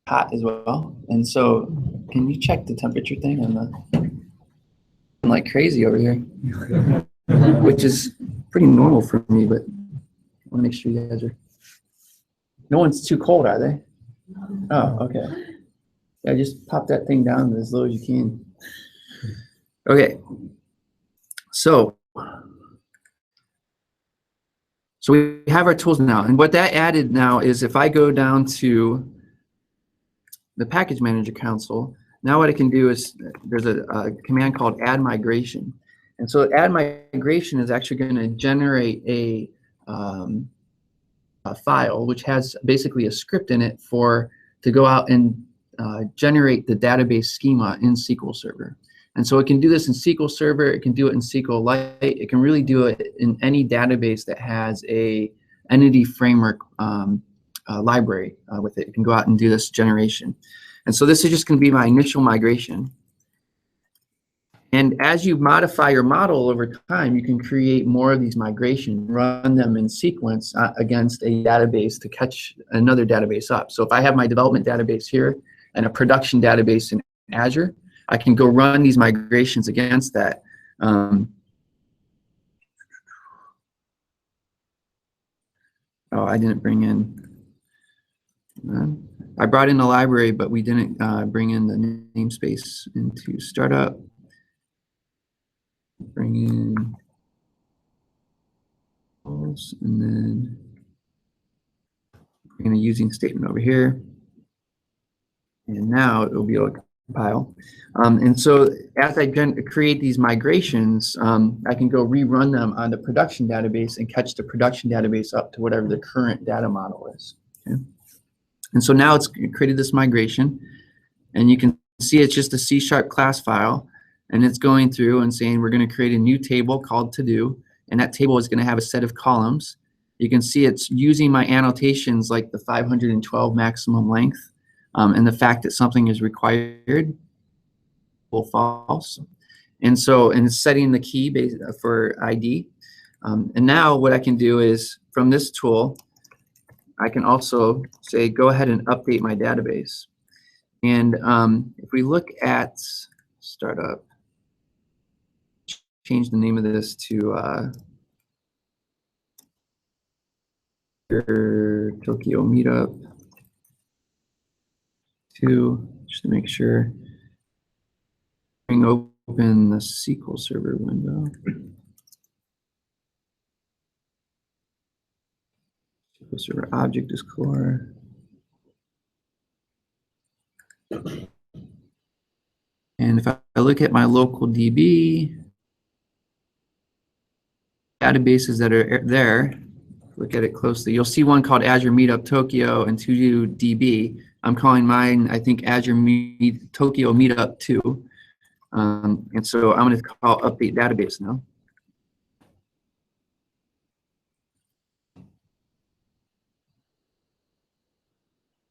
hot as well. And so can you check the temperature thing on the, I'm like crazy over here, which is pretty normal for me, but I want to make sure you guys are, no one's too cold, are they? Oh, okay. Yeah, just pop that thing down as low as you can. Okay. So we have our tools now. And what that added now is if I go down to the package manager console, now what I can do is there's a command called add migration. And so add migration is actually going to generate a file which has basically a script in it to go out and generate the database schema in SQL Server. And so it can do this in SQL Server, it can do it in SQLite, it can really do it in any database that has a entity framework library with it. It can go out and do this generation. And so this is just going to be my initial migration. And as you modify your model over time, you can create more of these migrations, run them in sequence against a database to catch another database up. So if I have my development database here and a production database in Azure, I can go run these migrations against that. Oh, I didn't bring in, I brought in the library, but we didn't bring in the namespace into startup. Bring in, and then bring in a using statement over here. And now it will be able to compile. And so as I create these migrations, I can go rerun them on the production database and catch the production database up to whatever the current data model is. Okay? And so now it's created this migration, and you can see it's just a C# class file, and it's going through and saying we're going to create a new table called to do, and that table is going to have a set of columns. You can see it's using my annotations like the 512 maximum length and the fact that something is required, false. And so, and it's setting the key for ID. And now what I can do is from this tool, I can also say, go ahead and update my database. And if we look at startup, change the name of this to Tokyo Meetup 2, just to make sure. Bring open the SQL Server window. SQL Server object is core. And if I look at my local DB, databases that are there, look at it closely, you'll see one called Azure Meetup Tokyo and 2DB. I'm calling mine, I think, Azure Tokyo Meetup 2. And so I'm going to call update database now.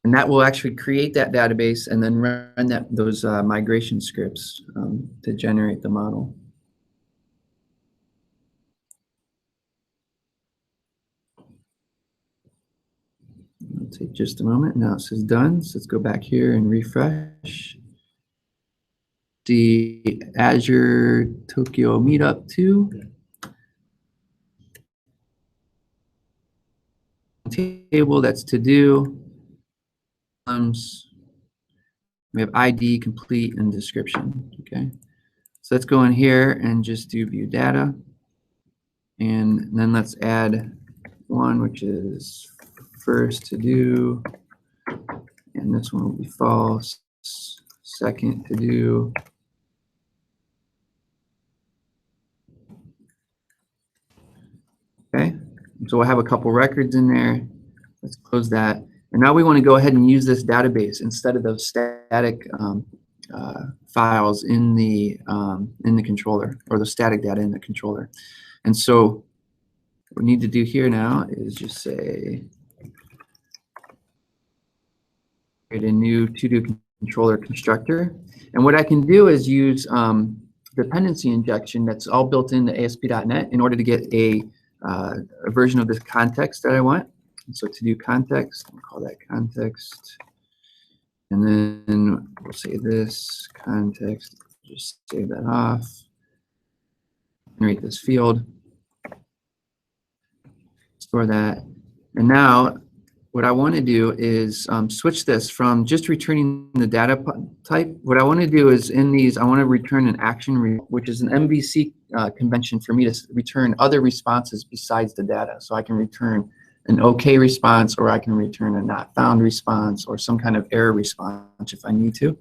And that will actually create that database and then run those migration scripts to generate the model. It'll take just a moment. Now it says done. So let's go back here and refresh. The Azure Tokyo Meetup 2. Table, that's to do. We have ID, complete, and description. Okay. So let's go in here and just do view data. And then let's add one, which is first to do. And this one will be false. Second to do. Okay. So we'll have a couple records in there. Let's close that. And now we want to go ahead and use this database instead of those static files in the controller, or the static data in the controller. And so what we need to do here now is just say create a new to-do controller constructor. And what I can do is use dependency injection that's all built into ASP.NET in order to get a version of this context that I want. And so to do context, we'll call that context. And then we'll say this context, just save that off. Generate this field. Store that. And now what I want to do is switch this from just returning the data type. What I want to do is in these, I want to return an action, which is an MVC convention for me to return other responses besides the data. So I can return an OK response, or I can return a not found response, or some kind of error response if I need to.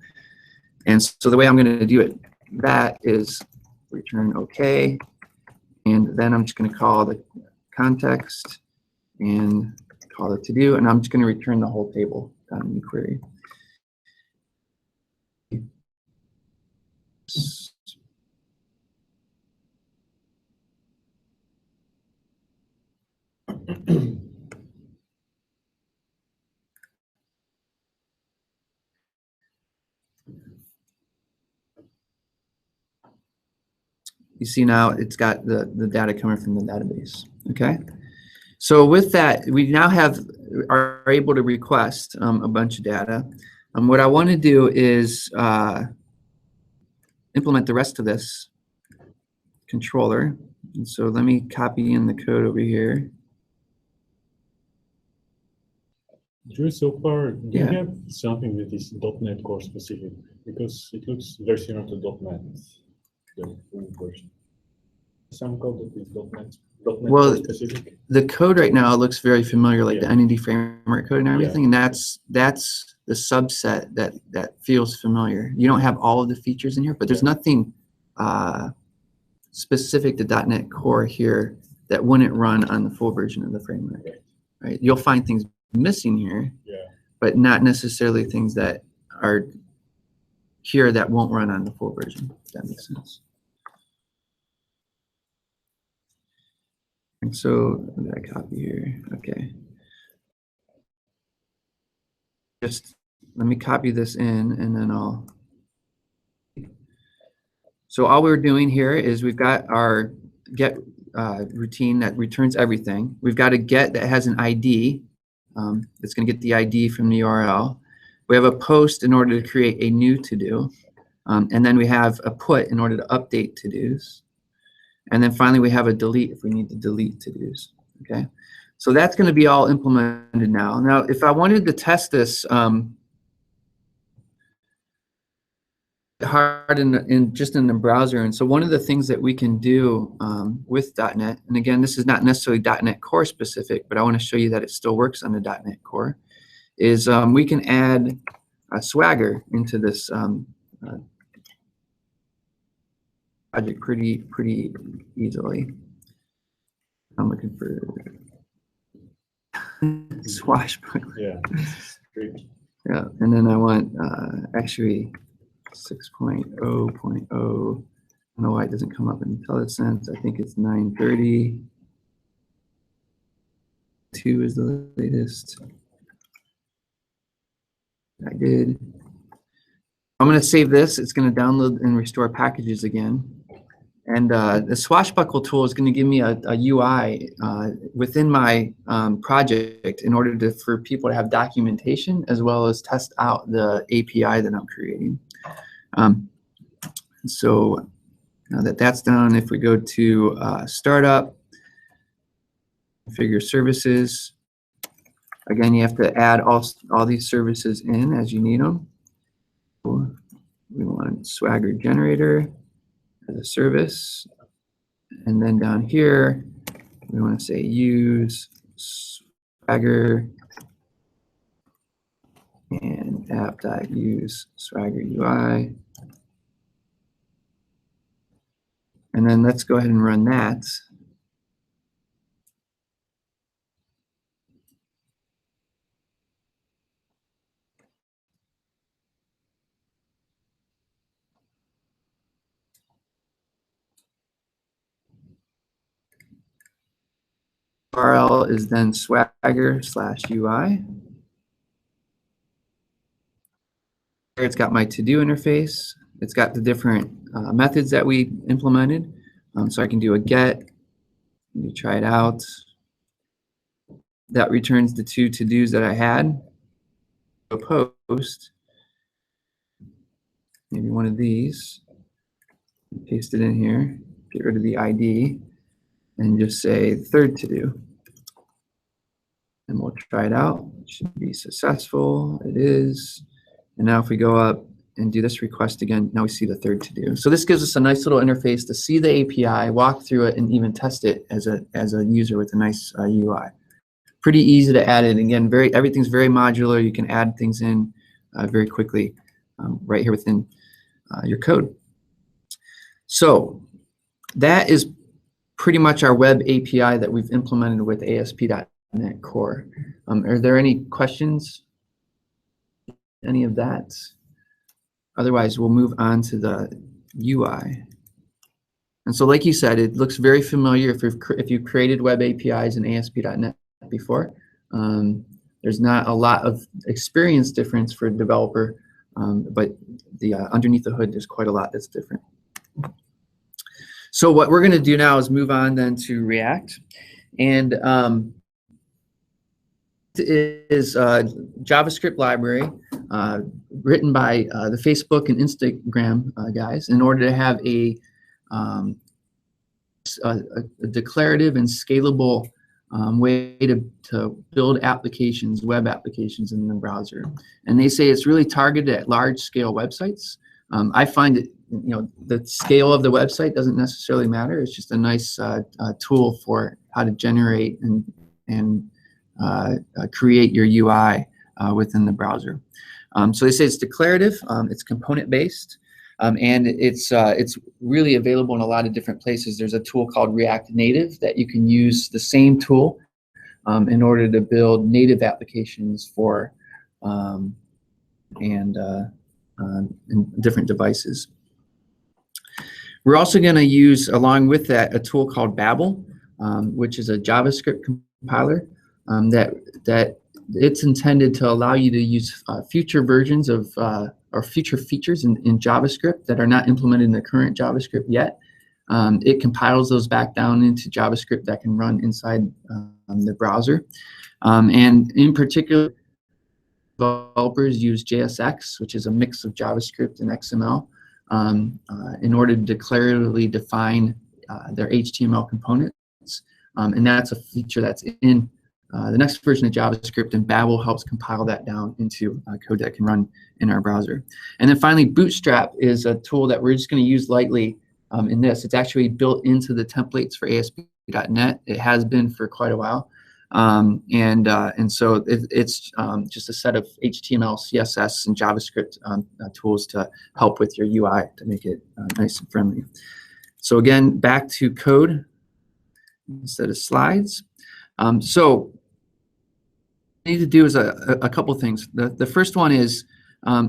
And so the way I'm going to do it, that is return OK. And then I'm just going to call the context and call it to do, and I'm just going to return the whole table down in the query. You see now it's got the data coming from the database. Okay. So with that, we now are able to request a bunch of data. What I want to do is implement the rest of this controller. And so let me copy in the code over here. Drew, so far, do Yeah. you have something that is .NET Core specific? Because it looks very similar to .NET, the full version. Some code that is .NET Well, Core specific. The code right now looks very familiar, like the Yeah. Entity Framework code and everything, Yeah. and that's the subset that feels familiar. You don't have all of the features in here, but there's Yeah. nothing specific to .NET Core here that wouldn't run on the full version of the framework. Right? You'll find things missing here, Yeah. but not necessarily things that are here that won't run on the full version, if that makes sense. And so I'm gonna copy here. Okay. Just let me copy this in, and then I'll. So all we're doing here is we've got our get routine that returns everything. We've got a get that has an ID. It's going to get the ID from the URL. We have a post in order to create a new to-do. And then we have a put in order to update to-dos. And then finally, we have a delete if we need to delete to-dos. Okay, so that's going to be all implemented now. Now, if I wanted to test this hard just in the browser, and so one of the things that we can do with .NET, and again, this is not necessarily .NET Core specific, but I want to show you that it still works on the .NET Core, is we can add a Swagger into this project pretty easily. I'm looking for Swashbuckler. Yeah. Great. Yeah, and then I want actually 6.0.0. I don't know why it doesn't come up in IntelliSense. I think it's 9:30. 2 is the latest. I did. I'm going to save this. It's going to download and restore packages again. And the Swashbuckle tool is going to give me a UI within my project in order for people to have documentation as well as test out the API that I'm creating. So now that that's done, if we go to Startup, Configure Services, again, you have to add all these services in as you need them. We want Swagger Generator as a service. And then down here, we want to say use Swagger and app.use Swagger UI. And then let's go ahead and run that. URL is then swagger/UI. It's got my to-do interface. It's got the different methods that we implemented. So I can do a get, you try it out. That returns the 2 to-dos that I had. A post, maybe one of these, paste it in here, get rid of the ID, and just say third to-do. And we'll try it out. It should be successful. It is. And now if we go up and do this request again, now we see the third to-do. So this gives us a nice little interface to see the API, walk through it, and even test it as a user with a nice UI. Pretty easy to add in. Again, everything's very modular. You can add things in very quickly right here within your code. So that is pretty much our web API that we've implemented with ASP.NET Core. Are there any questions? Any of that? Otherwise, we'll move on to the UI. And so like you said, it looks very familiar if you've created web APIs in ASP.NET before. There's not a lot of experience difference for a developer, but the underneath the hood, there's quite a lot that's different. So what we're going to do now is move on then to React. And is a JavaScript library written by the Facebook and Instagram guys in order to have a declarative and scalable way to build applications, web applications in the browser. And they say it's really targeted at large-scale websites. I find it, the scale of the website doesn't necessarily matter. It's just a nice tool for how to generate and create your UI within the browser. So they say it's declarative, it's component-based, and it's really available in a lot of different places. There's a tool called React Native that you can use the same tool in order to build native applications for and different devices. We're also going to use, along with that, a tool called Babel, which is a JavaScript compiler that it's intended to allow you to use future versions of or future features in JavaScript that are not implemented in the current JavaScript yet. It compiles those back down into JavaScript that can run inside the browser. And in particular, developers use JSX, which is a mix of JavaScript and XML, in order to declaratively define their HTML components. And that's a feature that's in the next version of JavaScript, and Babel helps compile that down into code that can run in our browser. And then finally, Bootstrap is a tool that we're just going to use lightly in this. It's actually built into the templates for ASP.NET. It has been for quite a while. And so it's just a set of HTML, CSS, and JavaScript tools to help with your UI to make it nice and friendly. So again, back to code instead of slides. So what we need to do is a couple things. The first one is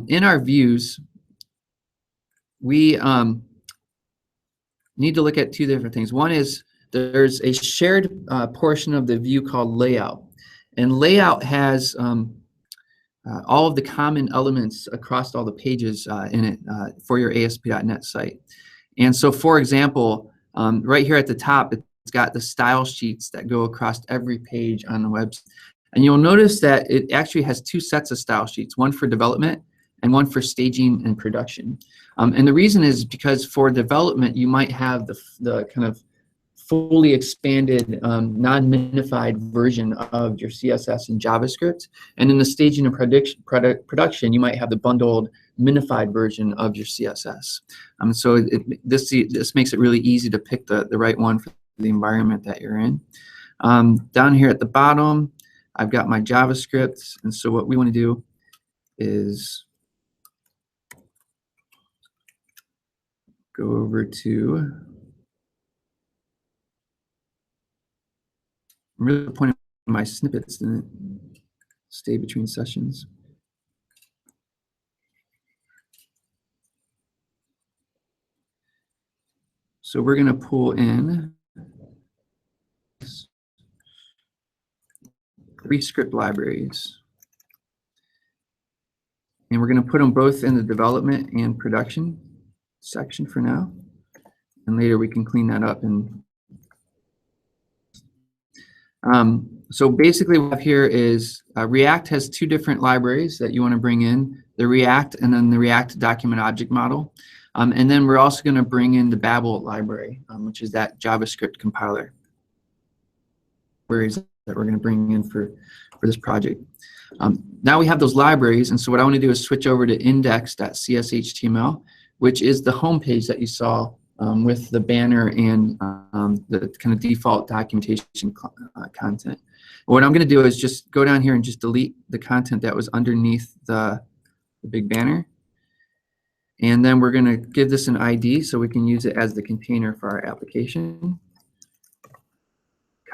in our views, we need to look at two different things. One is there's a shared portion of the view called layout. And layout has all of the common elements across all the pages in it for your ASP.NET site. And so, for example, right here at the top, it's got the style sheets that go across every page on the website. And you'll notice that it actually has two sets of style sheets, one for development and one for staging and production. And the reason is because for development, you might have the kind of fully expanded, non-minified version of your CSS and JavaScript. And in the staging and production, you might have the bundled minified version of your CSS. So this makes it really easy to pick the right one for the environment that you're in. Down here at the bottom, I've got my JavaScript. And so what we want to do is go over to, I'm really pointing my snippets, didn't it? Stay between sessions. So we're going to pull in 3 script libraries. And we're going to put them both in the development and production section for now. And later we can clean that up. And so basically what we have here is React has 2 different libraries that you want to bring in, the React and then the React document object model. And then we're also going to bring in the Babel library, which is that JavaScript compiler. Libraries that we're going to bring in for this project. Now we have those libraries, and so what I want to do is switch over to index.cshtml, which is the home page that you saw with the banner and the kind of default documentation content. What I'm going to do is just go down here and just delete the content that was underneath the big banner. And then we're going to give this an ID so we can use it as the container for our application.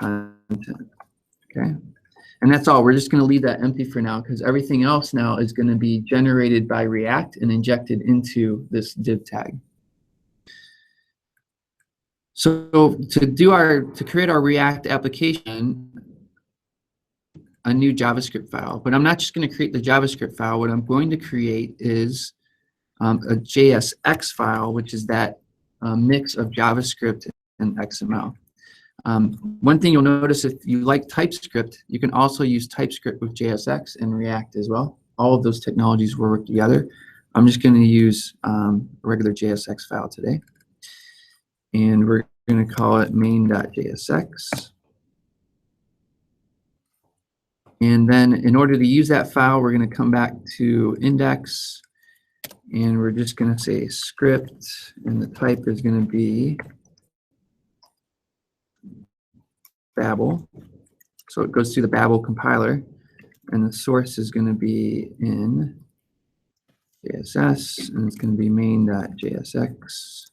Content. Okay. And that's all. We're just going to leave that empty for now because everything else now is going to be generated by React and injected into this div tag. So to create our React application, a new JavaScript file. But I'm not just going to create the JavaScript file. What I'm going to create is a JSX file, which is that mix of JavaScript and XML. One thing you'll notice, if you like TypeScript, you can also use TypeScript with JSX and React as well. All of those technologies will work together. I'm just going to use a regular JSX file today. And we're going to call it main.jsx. And then in order to use that file, we're going to come back to index. And we're just going to say script. And the type is going to be Babel. So it goes through the Babel compiler. And the source is going to be in JSS. And it's going to be main.jsx.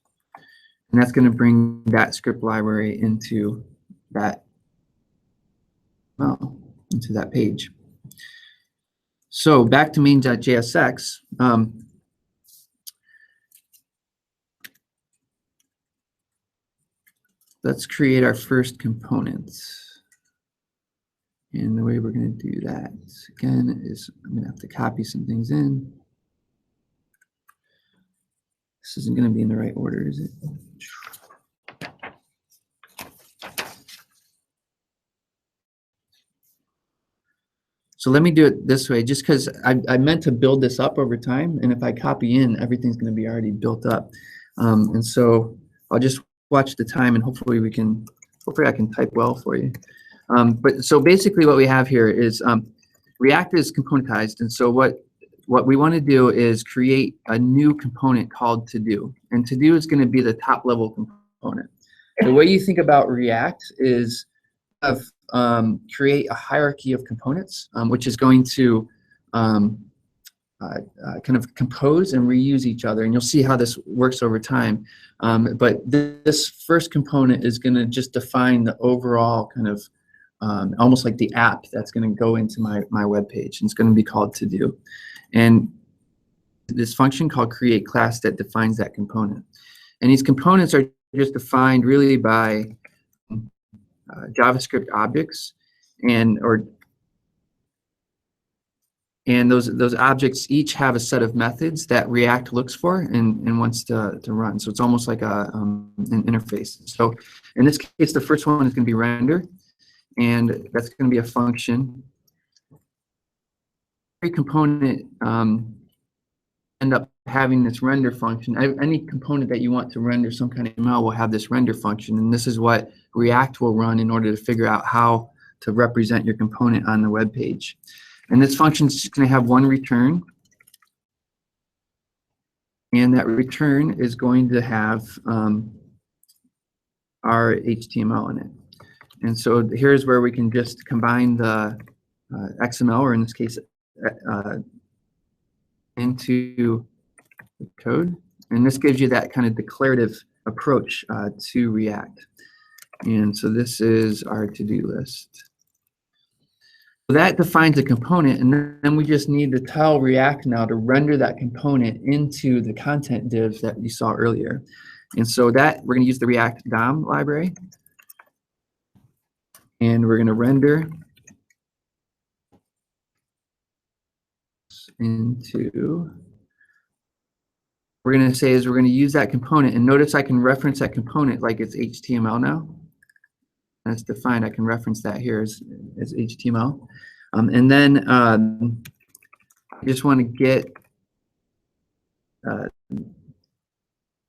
And that's going to bring that script library into that, well, into that page. So back to main.jsx. Let's create our first component. And the way we're going to do that, again, is I'm going to have to copy some things in. This isn't going to be in the right order, is it? So let me do it this way, just because I meant to build this up over time, and if I copy in, everything's going to be already built up. And so I'll just watch the time, and hopefully I can type well for you. But so basically what we have here is React is componentized, and so what we want to do is create a new component called to-do. And to-do is going to be the top level component. The way you think about React is create a hierarchy of components, which is going to kind of compose and reuse each other. And you'll see how this works over time. But this first component is going to just define the overall kind of almost like the app that's going to go into my web page. And it's going to be called to-do. And this function called create class that defines that component. And these components are just defined really by JavaScript objects, and those objects each have a set of methods that React looks for and wants to run. So it's almost like an interface. So in this case, the first one is going to be render, and that's going to be a function. Every component end up having this render function. Any component that you want to render some kind of HTML will have this render function, and this is what React will run in order to figure out how to represent your component on the web page. And this function is going to have one return, and that return is going to have our HTML in it. And so here's where we can just combine the XML, or in this case, into the code. And this gives you that kind of declarative approach to React. And so this is our to-do list. So that defines a component, and then we just need to tell React now to render that component into the content div that you saw earlier. And so that we're going to use the React DOM library, and we're going to render into, we're going to say is we're going to use that component, and notice I can reference that component like it's HTML now. That's defined. I can reference that here as HTML. And then I just want to get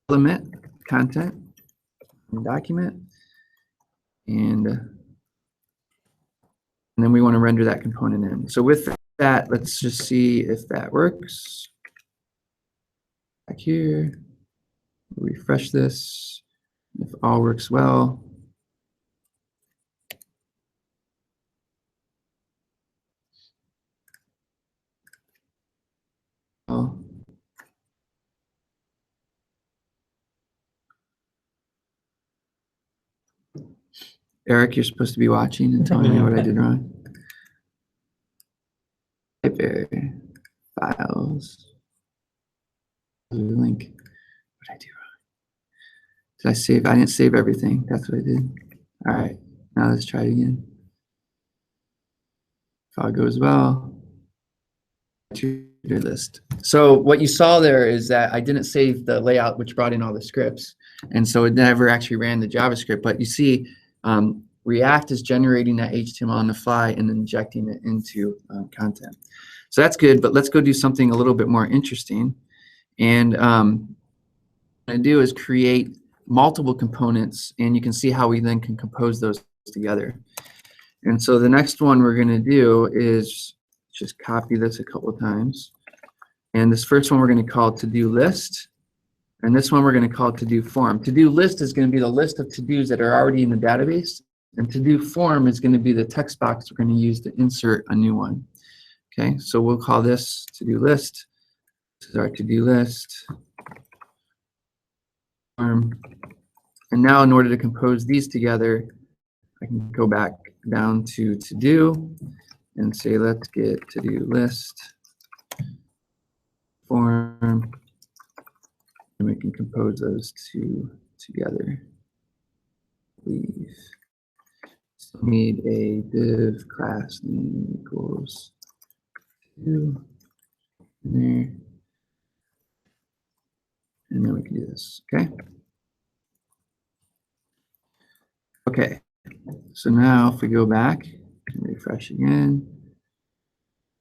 element content document, and then we want to render that component in. So with that, let's just see if that works. Back here, refresh this. If all works well. Eric, you're supposed to be watching and telling me what I did wrong. Library, files, link. What did I do wrong? Did I save? I didn't save everything. That's what I did. All right, now let's try it again. If all goes well, to-do list. So what you saw there is that I didn't save the layout, which brought in all the scripts, and so it never actually ran the JavaScript. But you see, React is generating that HTML on the fly and then injecting it into content. So that's good, but let's go do something a little bit more interesting. And what I'm going to do is create multiple components, and you can see how we then can compose those together. And so the next one we're going to do is just copy this a couple of times. And this first one we're going to call to-do list. And this one we're going to call to-do form. To-do list is going to be the list of to-dos that are already in the database. And to-do form is going to be the text box we're going to use to insert a new one. Okay, so we'll call this to-do list. This is our to-do list. Form. And now in order to compose these together, I can go back down to do and say, let's get to-do list form. And we can compose those two together. Leave. So we need a div class name equals 2 in there. And then we can do this, okay? Okay, so now if we go back and refresh again,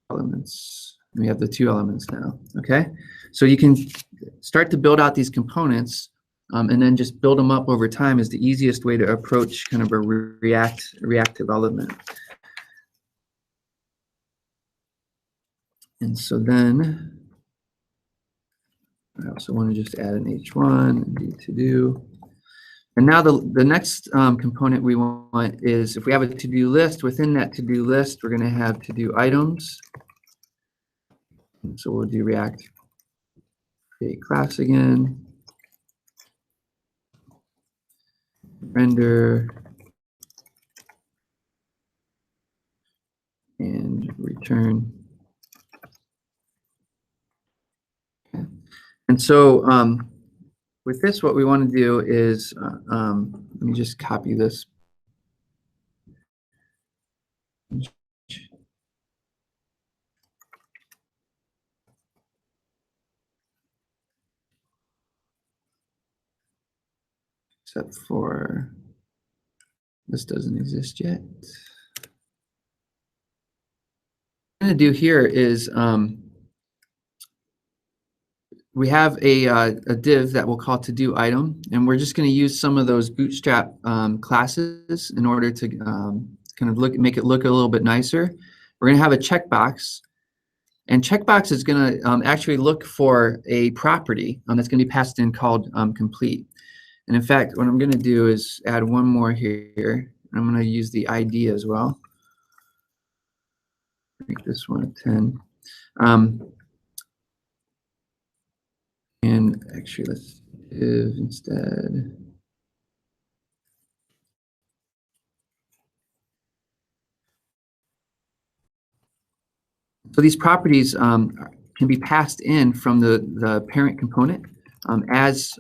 elements, we have the 2 elements now, okay? So you can start to build out these components and then just build them up over time is the easiest way to approach kind of a React development. And so then I also want to just add an H1 and do to-do. And now the next component we want is, if we have a to-do list, within that to-do list, we're going to have to-do items. And so we'll do React create class again. Render. And return. And so with this, what we want to do is, let me just copy this. Except for this doesn't exist yet. What I'm going to do here is we have a div that we'll call to do item, and we're just going to use some of those Bootstrap classes in order to kind of make it look a little bit nicer. We're going to have a checkbox, and checkbox is going to actually look for a property that's going to be passed in called complete. And in fact, what I'm going to do is add one more here. I'm going to use the ID as well. Make this one a 10. And actually, let's div instead. So these properties can be passed in from the parent component as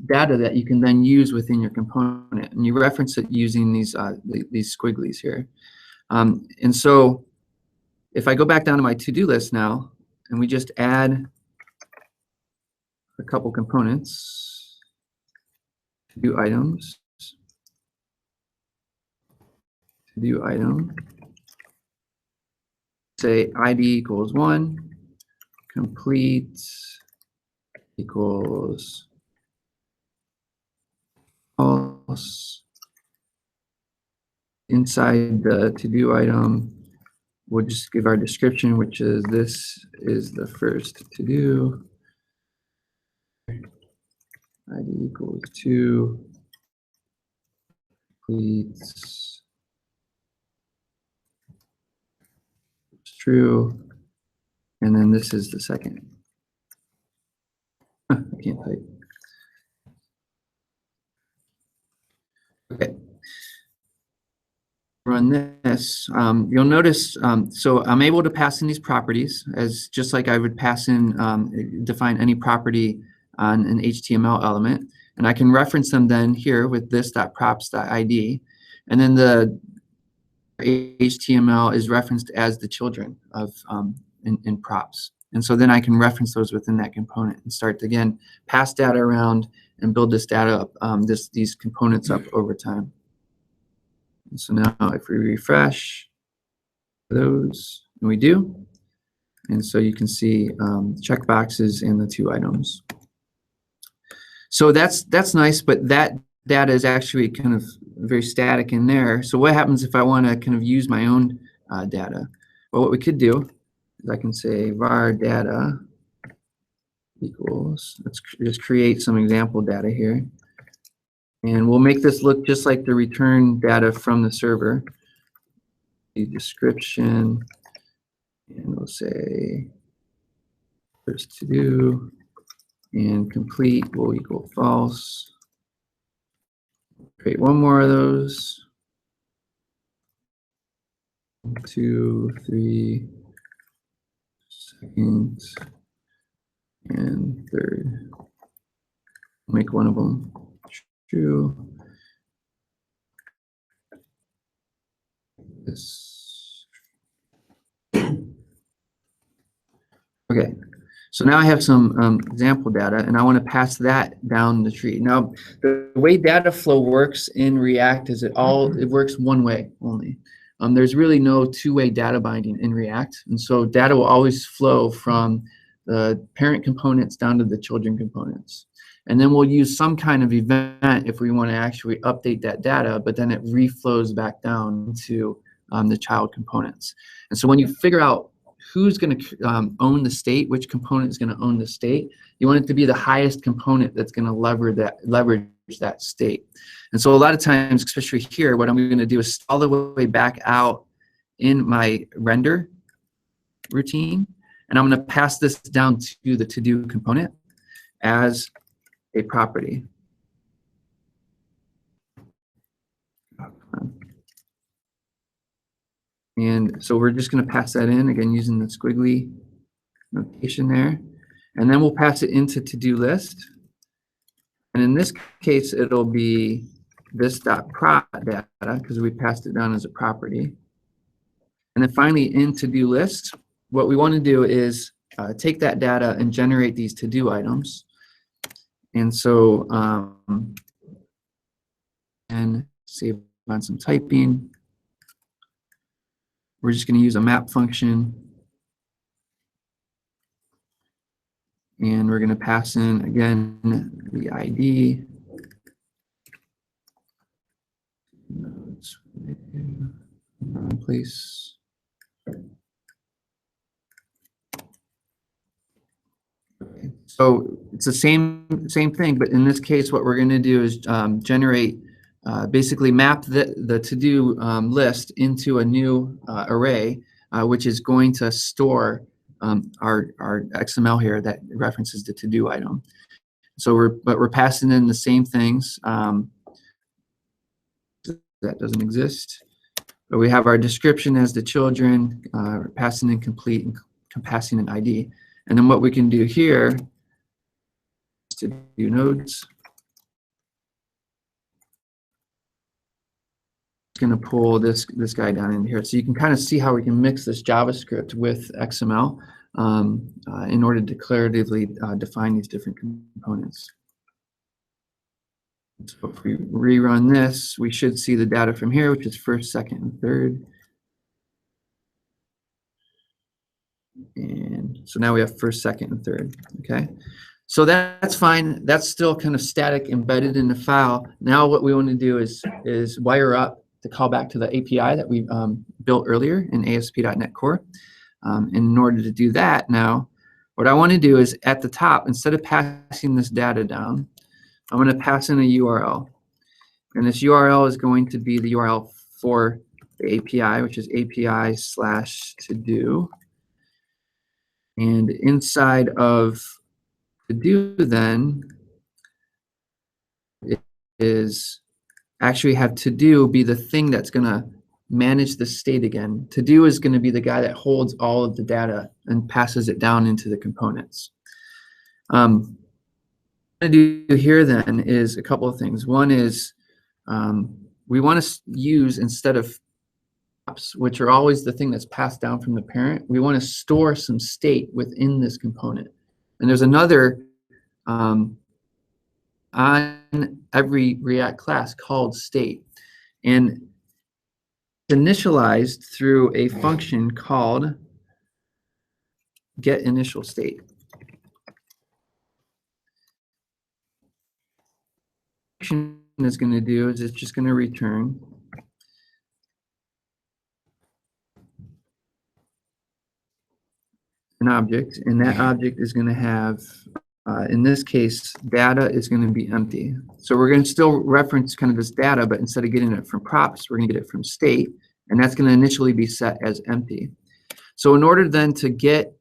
data that you can then use within your component. And you reference it using these squigglies here. And so if I go back down to my to-do list now, and we just add a couple components, to-do items, to-do item, say ID equals 1, complete equals false. Inside the to-do item, we'll just give our description, which is this is the first to-do. ID equals 2, completes, true, and then this is the second. I can't type. Okay. Run this. You'll notice, so I'm able to pass in these properties as just like I would pass in, define any property on an HTML element. And I can reference them then here with this.props.id. And then the HTML is referenced as the children of in props. And so then I can reference those within that component and start to, again, pass data around and build this data up, these components up over time. And so now if we refresh those, and we do, and so you can see checkboxes in the two items. So that's nice, but that data is actually kind of very static in there. So what happens if I want to kind of use my own data? Well, what we could do is I can say var data equals, let's just create some example data here. And we'll make this look just like the return data from the server. The description, and we'll say first to do, and complete will equal false. Create one more of those. 1, 2, 3 seconds, and third. Make one of them true. This. Okay, so now I have some example data, and I want to pass that down the tree. Now, the way data flow works in React is it works one way only. There's really no two-way data binding in React, and so data will always flow from the parent components down to the children components. And then we'll use some kind of event if we want to actually update that data, but then it reflows back down to the child components. And so when you figure out who's going to own the state, which component is going to own the state, you want it to be the highest component that's going to leverage that state. And so a lot of times, especially here, what I'm going to do is all the way back out in my render routine, and I'm going to pass this down to the to-do component as a property. And so we're just going to pass that in, again, using the squiggly notation there. And then we'll pass it into to-do list. And in this case, it'll be this .prop data because we passed it down as a property. And then finally in to-do list, what we want to do is take that data and generate these to-do items. And so, and save on some typing. We're just going to use a map function. And we're going to pass in, again, the ID. Wrong place. Okay. So it's the same thing, but in this case, what we're going to do is generate, basically map the to-do list into a new array, which is going to store our XML here that references the to-do item. So we're passing in the same things. That doesn't exist. But we have our description as the children, passing in complete and passing in ID. And then what we can do here is to do nodes. It's going to pull this guy down in here. So you can kind of see how we can mix this JavaScript with XML in order to declaratively define these different components. So if we rerun this, we should see the data from here, which is first, second, and third. And so now we have first, second, and third. Okay. So that's fine. That's still kind of static embedded in the file. Now what we want to do is wire up to call back to the API that we built earlier in ASP.NET Core. And in order to do that now, what I want to do is at the top, instead of passing this data down, I'm going to pass in a URL. And this URL is going to be the URL for the API, which is API/to-do. And inside of to-do then is actually have to-do be the thing that's going to manage the state again. To-do is going to be the guy that holds all of the data and passes it down into the components. What I'm going to do here then is a couple of things. One is we want to use, instead of props, which are always the thing that's passed down from the parent, we want to store some state within this component. And there's another on every React class called state. And it's initialized through a function called getInitialState. Is going to do is it's just going to return an object, and that object is going to have, in this case, data is going to be empty. So we're going to still reference kind of this data, but instead of getting it from props, we're going to get it from state, and that's going to initially be set as empty. So in order then to get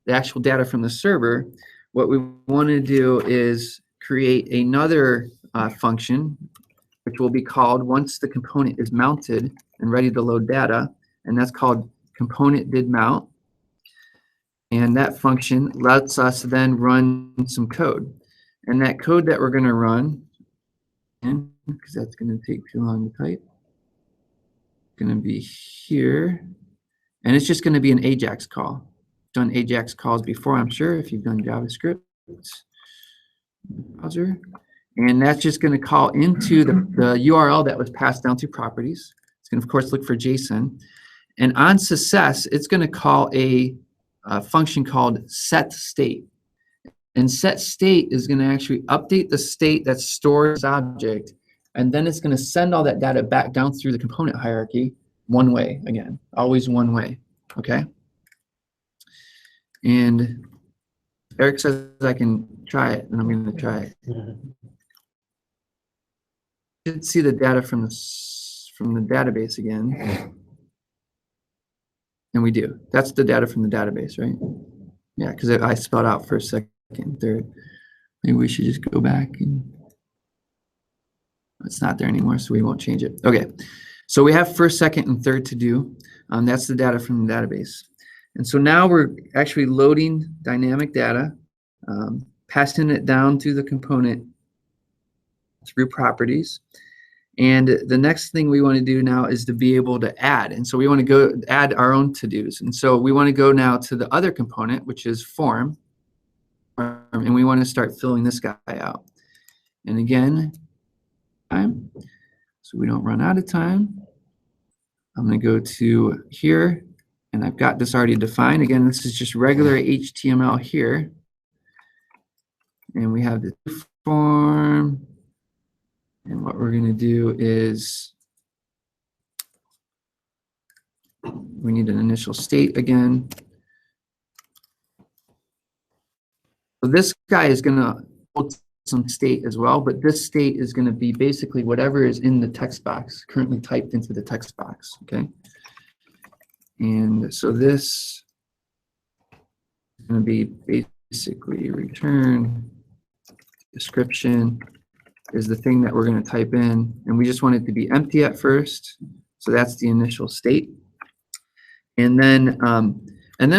the actual data from the server, what we want to do is create another function, which will be called once the component is mounted and ready to load data, and that's called component_did_mount. And that function lets us then run some code. And that code that we're going to run, because that's going to take too long to type, going to be here, and it's just going to be an AJAX call. Done AJAX calls before, I'm sure, if you've done JavaScript browser. And that's just going to call into the URL that was passed down through properties. It's going to, of course, look for JSON. And on success, it's going to call a function called setState. And setState is going to actually update the state that's stored in this object. And then it's going to send all that data back down through the component hierarchy one way again, always one way. Okay? And Eric says I can try it, and I'm going to try it. You should see the data from the database again. And we do. That's the data from the database, right? Yeah, because I spelled out first, second, third. Maybe we should just go back, and it's not there anymore, so we won't change it. Okay, so we have first, second, and third to do. That's the data from the database. And so now we're actually loading dynamic data passing it down to the component through properties. And the next thing we want to do now is to be able to add. And so we want to go add our own to-dos. And so we want to go now to the other component, which is form. And we want to start filling this guy out. And again, time, so we don't run out of time. I'm going to go to here, and I've got this already defined. Again, this is just regular HTML here. And we have the form. And what we're going to do is we need an initial state again. So this guy is going to hold some state as well, but this state is going to be basically whatever is in the text box, currently typed into the text box, okay? And so this is going to be basically return description is the thing that we're going to type in, and we just want it to be empty at first. So that's the initial state. And then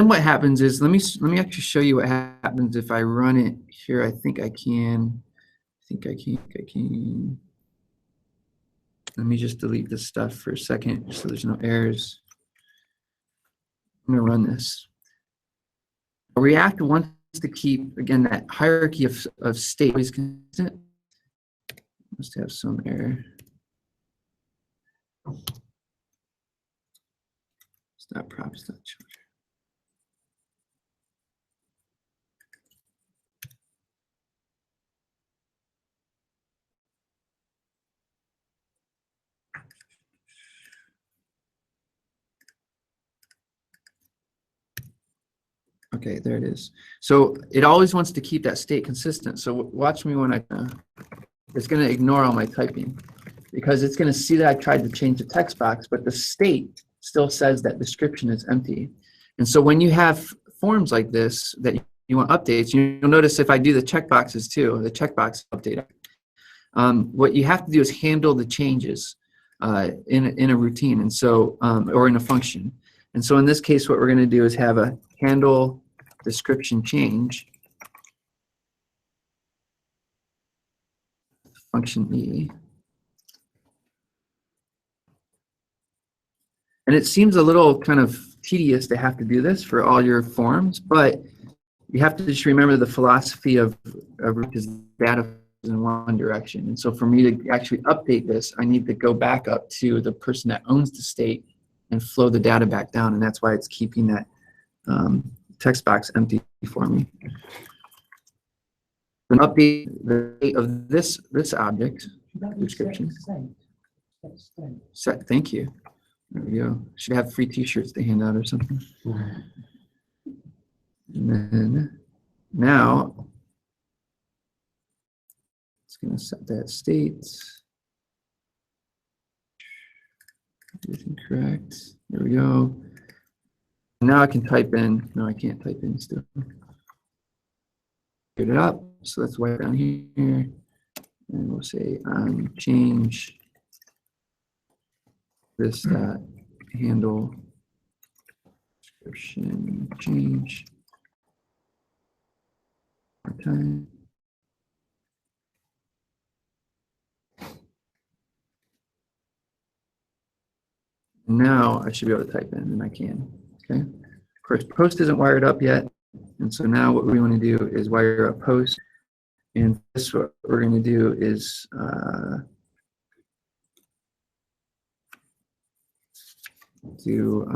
what happens is, let me actually show you what happens if I run it here. I think I can. Let me just delete this stuff for a second so there's no errors. I'm going to run this. React wants to keep, again, that hierarchy of state always consistent. Must have some error. Stop props.children. Okay, there it is. So it always wants to keep that state consistent. So watch me when it's going to ignore all my typing because it's going to see that I tried to change the text box, but the state still says that description is empty. And so when you have forms like this that you want updates, you'll notice if I do the checkboxes too, the checkbox update, what you have to do is handle the changes in a routine, and so or in a function. And so in this case, what we're going to do is have a handle description change function E. And it seems a little kind of tedious to have to do this for all your forms, but you have to just remember the philosophy of is data in one direction. And so for me to actually update this, I need to go back up to the person that owns the state and flow the data back down. And that's why it's keeping that text box empty for me. An update the state of this object description. Set. Thank you. There we go. Should have free T-shirts to hand out or something. And then now it's going to set that state. Everything correct. There we go. Now I can type in. No, I can't type in still. Get it up. So let's wipe down here, and we'll say change this handle description change. More time. Now I should be able to type in, and I can. Okay. Of course, post isn't wired up yet, and so now what we want to do is wire up post. And this, what we're going to do is do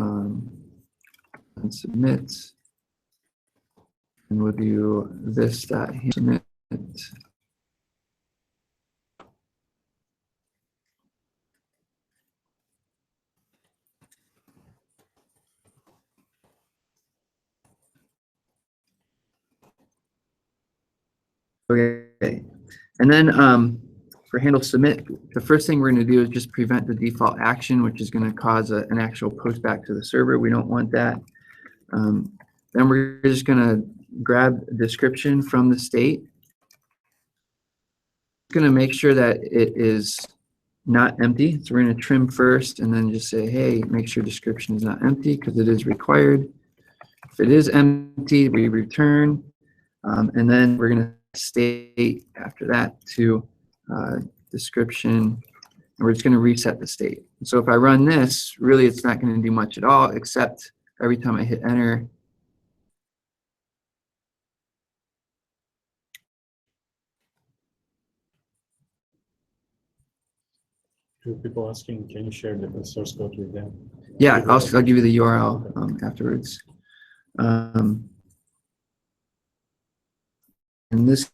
and submit, and we'll do this dot submit. Okay, and then for handle submit, the first thing we're going to do is just prevent the default action, which is going to cause an actual post back to the server. We don't want that. Then we're just going to grab a description from the state. Going to make sure that it is not empty. So we're going to trim first and then just say, hey, make sure description is not empty because it is required. If it is empty, we return. And then we're going to state after that to description, and we're just going to reset the state. So if I run this, really it's not going to do much at all, except every time I hit enter, People asking, can you share the source code with them? yeah, I'll give you the URL afterwards. And this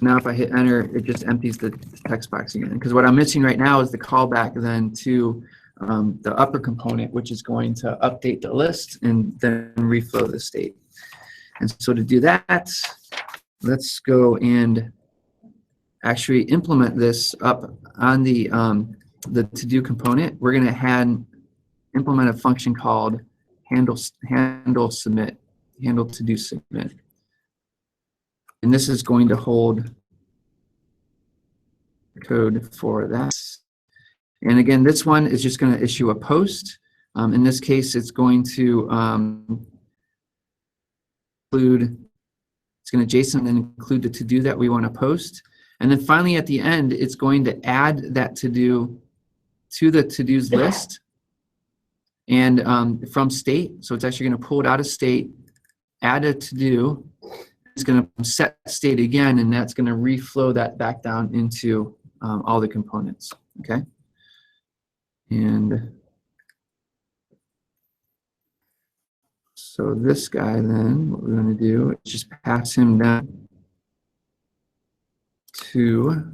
now if I hit enter, it just empties the text box again. Because what I'm missing right now is the callback then to the upper component, which is going to update the list and then reflow the state. And so to do that, let's go and actually implement this up on the to-do component. We're going to implement a function called handle to-do submit. And this is going to hold code for that. And again, this one is just going to issue a post. In this case, it's going to it's going to JSON and include the to-do that we want to post. And then finally at the end, it's going to add that to-do to the to-dos list and from state. So it's actually going to pull it out of state, add a to-do. It's going to set state again, and that's going to reflow that back down into all the components. Okay. And so this guy then, what we're going to do is just pass him down to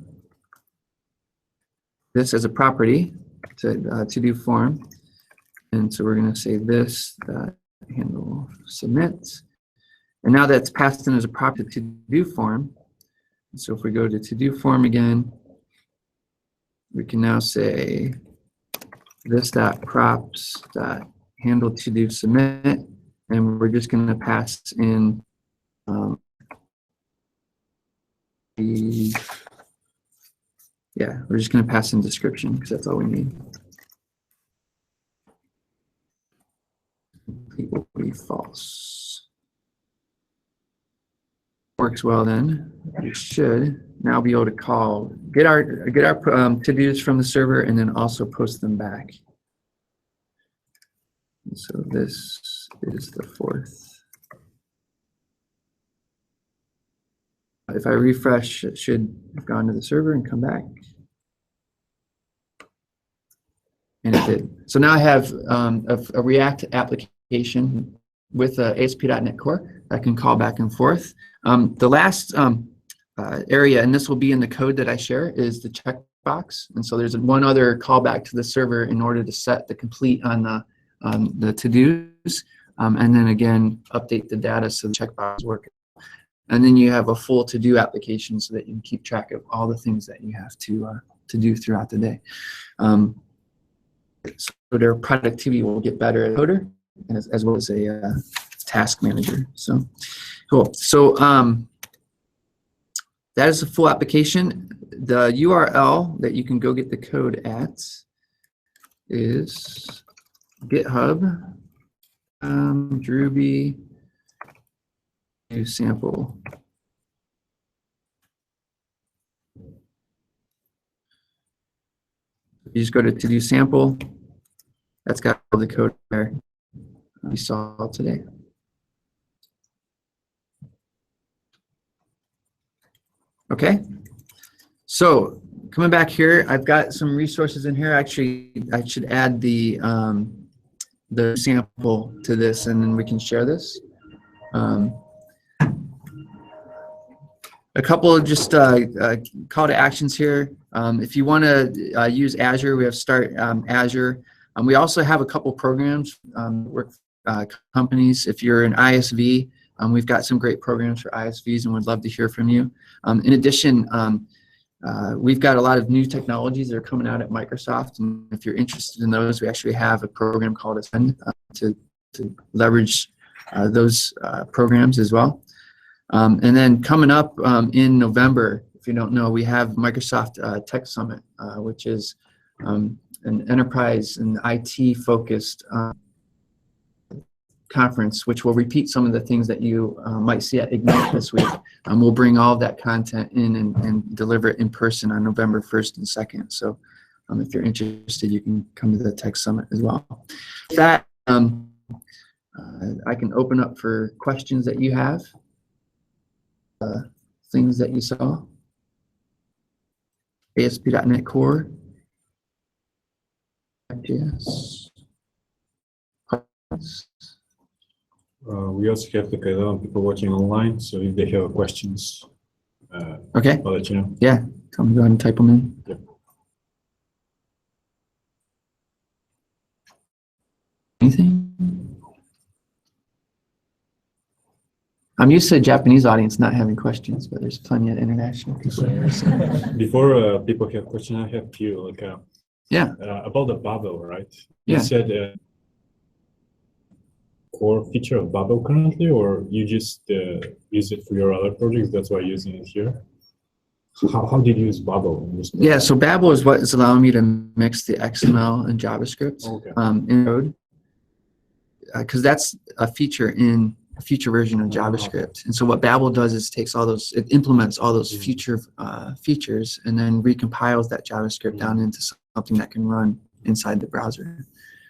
this as a property to do form. And so we're going to say this handle submit. And now that's passed in as a property to do form. So if we go to do form again, we can now say this props handle to do submit, and we're just going to pass in we're just going to pass in description because that's all we need. Will be false. Works well then. We should now be able to get our to-dos from the server and then also post them back. And so this is the fourth. If I refresh, it should have gone to the server and come back. And it did. So now I have a React application with ASP.NET Core that can call back and forth. The last area, and this will be in the code that I share, is the checkbox. And so there's one other callback to the server in order to set the complete on the to-dos, and then again update the data so the checkbox work. And then you have a full to-do application so that you can keep track of all the things that you have to do throughout the day. So their productivity will get better as a coder as well as a task manager. So cool. So that is the full application. The URL that you can go get the code at is GitHub Drewby sample. You just go to do sample. That's got all the code there we saw today. Okay. So coming back here, I've got some resources in here. Actually, I should add the sample to this, and then we can share this. A couple of just call to actions here. If you want to use Azure, we have Start Azure. We also have a couple programs work companies. If you're an ISV, we've got some great programs for ISVs and would love to hear from you. In addition, we've got a lot of new technologies that are coming out at Microsoft, and if you're interested in those, we actually have a program called Ascend to leverage those programs as well. And then coming up in November, if you don't know, we have Microsoft Tech Summit, which is an enterprise and IT focused conference, which will repeat some of the things that you might see at Ignite this week. We'll bring all of that content in and deliver it in person on November 1st and 2nd. So if you're interested, you can come to the Tech Summit as well. With that, I can open up for questions that you have, things that you saw. ASP.NET Core. Yes. We also have like a lot of people watching online, so if they have questions, Okay. I'll let you know. Yeah. Tell me, go ahead and type them in. Yep. Anything? I'm used to a Japanese audience not having questions, but there's plenty of international people here. So. Before people have questions, I have a few like Yeah. about the Babel, right? You Yeah. said core feature of Babel currently, or you just use it for your other projects? That's why you're using it here. How did you use Babel in this project? Yeah. So Babel is what is allowing me to mix the XML and JavaScript in code, because that's a feature in a future version of JavaScript. And so what Babel does is takes all those, it implements all those future features and then recompiles that JavaScript down into something that can run inside the browser.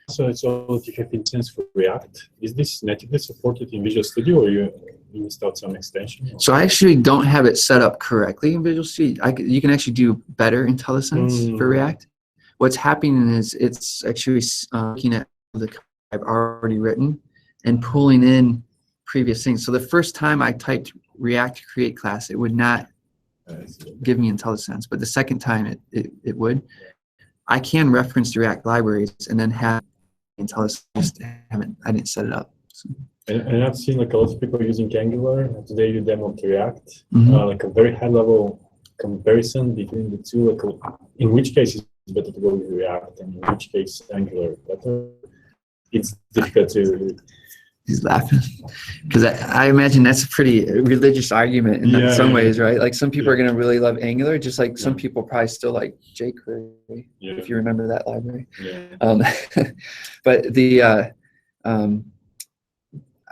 So it's all you have instance for React. Is this natively supported in Visual Studio, or you installed some extension? So I actually don't have it set up correctly in Visual Studio. You can actually do better IntelliSense for React. What's happening is it's actually looking at the code I've already written and pulling in previous things. So the first time I typed React create class, it would not give me IntelliSense, but the second time it would. I can reference the React libraries and then have IntelliSense. I didn't set it up. So. And I've seen like a lot of people using Angular. Today you demoed React, like a very high level comparison between the two. Like, in which case it's better to go with React, and in which case Angular better. It's difficult to. He's laughing because I imagine that's a pretty religious argument in some ways, right? Like some people are going to really love Angular, just like some people probably still like jQuery, if you remember that library. But the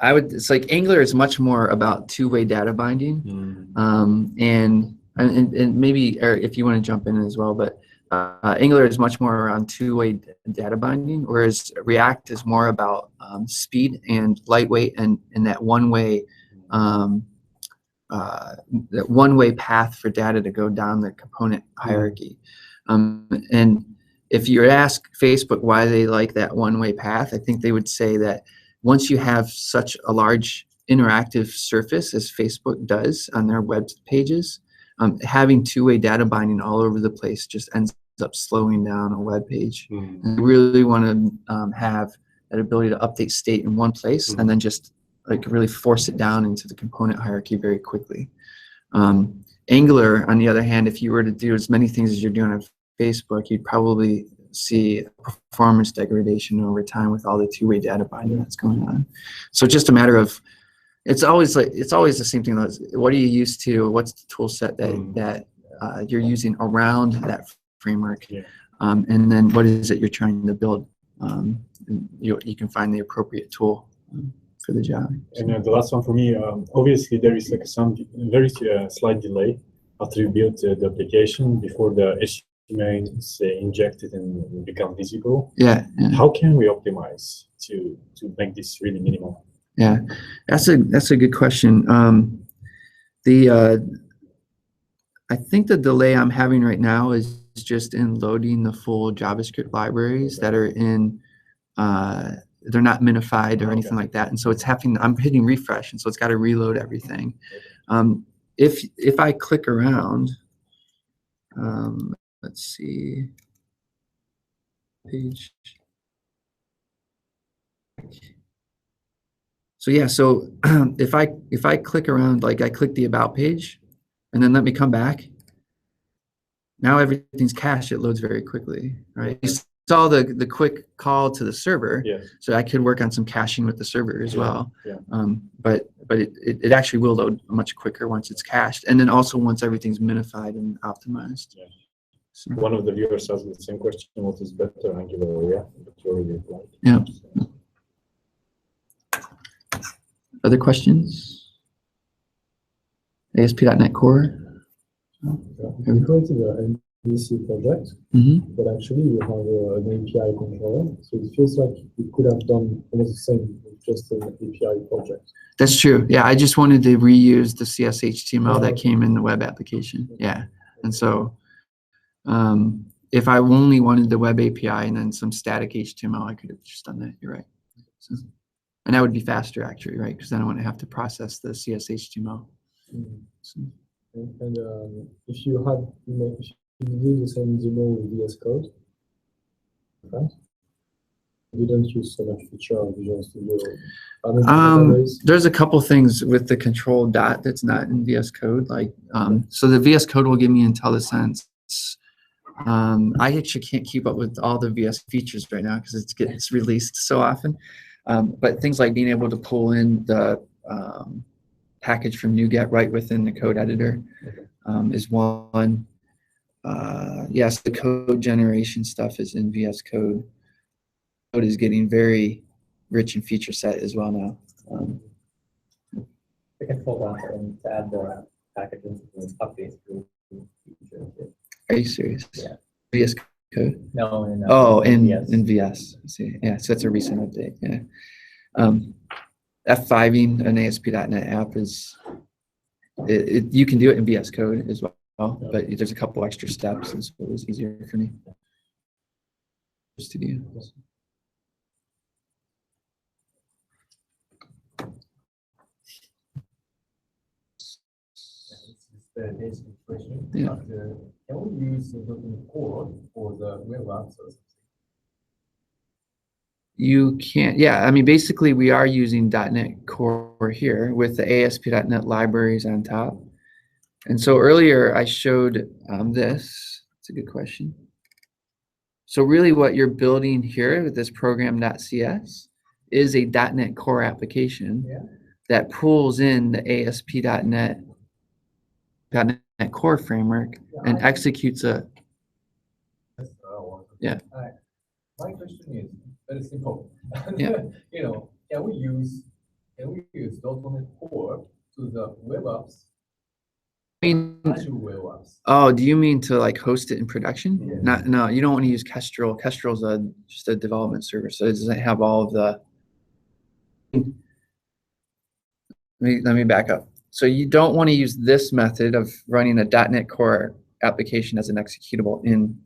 it's like Angular is much more about two-way data binding, and maybe Eric, if you want to jump in as well, but Angular is much more around two-way data binding, whereas React is more about speed and lightweight and that one-way path for data to go down the component hierarchy. And if you ask Facebook why they like that one-way path, I think they would say that once you have such a large interactive surface as Facebook does on their web pages, having two-way data binding all over the place just ends up slowing down a web page. And you really want to have that ability to update state in one place and then just like really force it down into the component hierarchy very quickly. Angular, on the other hand, if you were to do as many things as you're doing on Facebook, you'd probably see performance degradation over time with all the two-way data binding that's going on. So it's just a matter of it's always the same thing. What are you used to? What's the tool set that you're using around that framework? And then what is it you're trying to build? You can find the appropriate tool for the job. And the last one for me, obviously there is like some very slight delay after you build the application before the HTML is injected and become visible. How can we optimize to make this really minimal? Yeah, that's a good question. I think the delay I'm having right now is just in loading the full JavaScript libraries that are in. They're not minified or anything like that, and so it's having. I'm hitting refresh, and so it's got to reload everything. If I click around, let's see, page. So yeah, so if I click around, like I click the About page, and then let me come back. Now everything's cached. It loads very quickly, right? You saw the quick call to the server, so I could work on some caching with the server as well. But it actually will load much quicker once it's cached, and then also once everything's minified and optimized. So. One of the viewers asked the same question: what is better, Angular or React? But you already replied. Other questions? ASP.NET Core? We created an MVC project, but actually we have an API controller, so it feels like we could have done almost the same with just an API project. That's true. Yeah, I just wanted to reuse the CSHTML that came in the web application. Yeah, and so if I only wanted the web API and then some static HTML, I could have just done that. You're right. So, and that would be faster, actually, right? Because then I wouldn't have to process the CSHTML. So, and if you had, if you do the same demo with VS Code, right? You don't use so much feature of Visual Studio. There's a couple things with the control dot that's not in VS Code. Like, so the VS Code will give me IntelliSense. I actually can't keep up with all the VS features right now because it gets released so often. But things like being able to pull in the package from NuGet right within the code editor is one. Yes, the code generation stuff is in VS Code. Code is getting very rich in feature set as well now. We can pull that and to add the packages and updates to features. Are you serious? Yeah. VS Code? No, in VS. I see. Yeah, so that's a recent update. Yeah. F5ing an ASP.NET app is, you can do it in VS Code as well, but there's a couple extra steps, and so it was easier for me just to do. The basic question. Yeah. Can we use the core for the web apps? You can't, yeah, I mean, basically we are using .NET Core here with the ASP.NET libraries on top. And so earlier I showed this. It's a good question. So really what you're building here with this program.cs is a .NET Core application that pulls in the ASP.NET Core framework and executes a. Yeah. My question is very simple. Yeah. Can we use .NET Core to the web apps? Azure web apps. Oh, do you mean to like host it in production? Yeah. No, you don't want to use Kestrel. Kestrel's just a development server, so it doesn't have all of the. Let me back up. So you don't want to use this method of running a .NET Core application as an executable in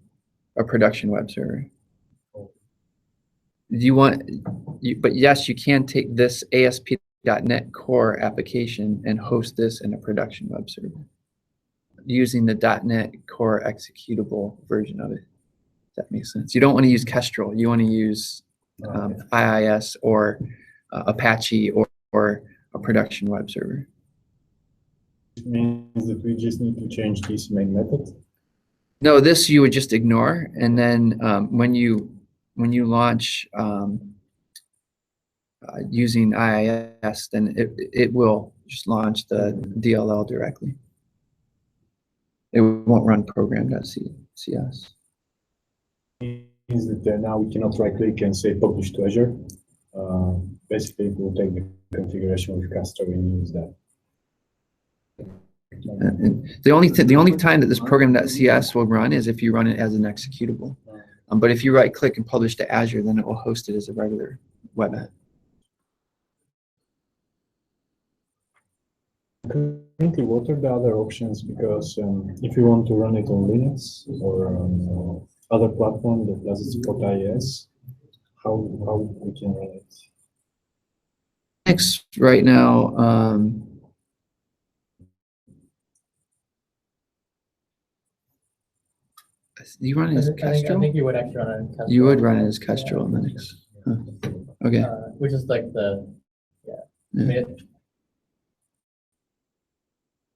a production web server. But yes, you can take this ASP.NET Core application and host this in a production web server using the .NET Core executable version of it. If that makes sense. You don't want to use Kestrel. You want to use IIS or Apache or a production web server. It means that we just need to change this main method. No, this you would just ignore, and then when you launch using IIS, then it will just launch the DLL directly. It won't run program.cs. Means that now we cannot right click and say publish to Azure. Basically, it will take the configuration with Castor and use that. And the only time that this program.cs will run is if you run it as an executable. But if you right click and publish to Azure, then it will host it as a regular web app. Currently, what are the other options? Because if you want to run it on Linux or on other platform that doesn't support IIS, how we can run it? Linux right now, you run it as Kestrel? I think you would actually run it in Kestrel. You would run it as Kestrel in Linux. Huh. Okay. Which is like the, Yeah.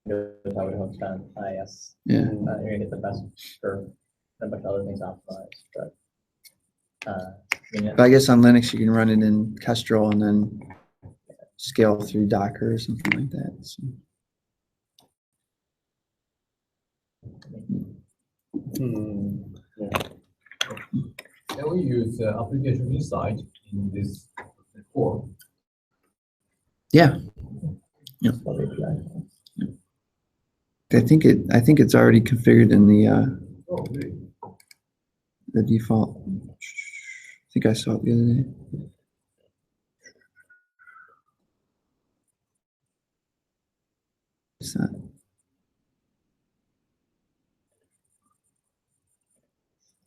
I would host on IIS. Yeah. You're gonna get the best for a bunch of other things optimized, but I guess on Linux you can run it in Kestrel and then scale through Docker or something like that. So. Can we use application insight in this core? Yeah, Well, API. I think it's already configured in Oh, really? the default. I think I saw it the other day. What's that?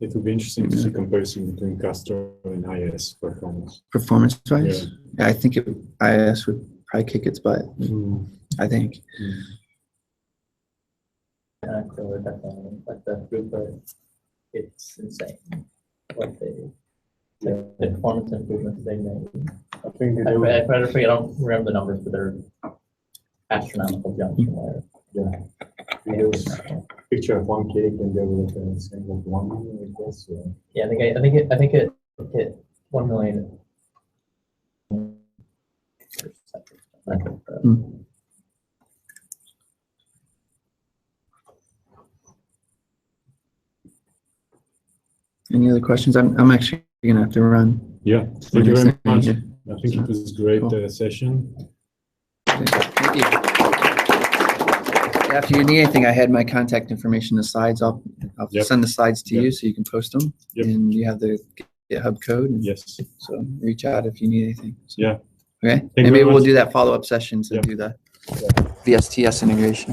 It would be interesting to see comparison between Castro and IS performance. Performance wise? Yeah, I think IIS would probably kick its butt. I think. So definitely, like the throughput, it's insane. What the performance improvements they made. I think I don't remember the numbers, but they're astronomical jumps from there. picture of one cake and they were saying like 1 million, I guess. Yeah, I think it hit 1 million. Any other questions? I'm actually gonna have to run. Yeah, thank you very much. Yeah. I think it was a great Cool. session. Okay, thank you. Yeah, if you need anything, I had my contact information in the slides. I'll Yep. send the slides to Yep. you so you can post them. Yep. And you have the GitHub code. And Yes. so reach out if you need anything. So, Yeah. okay. you And maybe very we'll much. do that follow-up session to Yep. do the VSTS integration.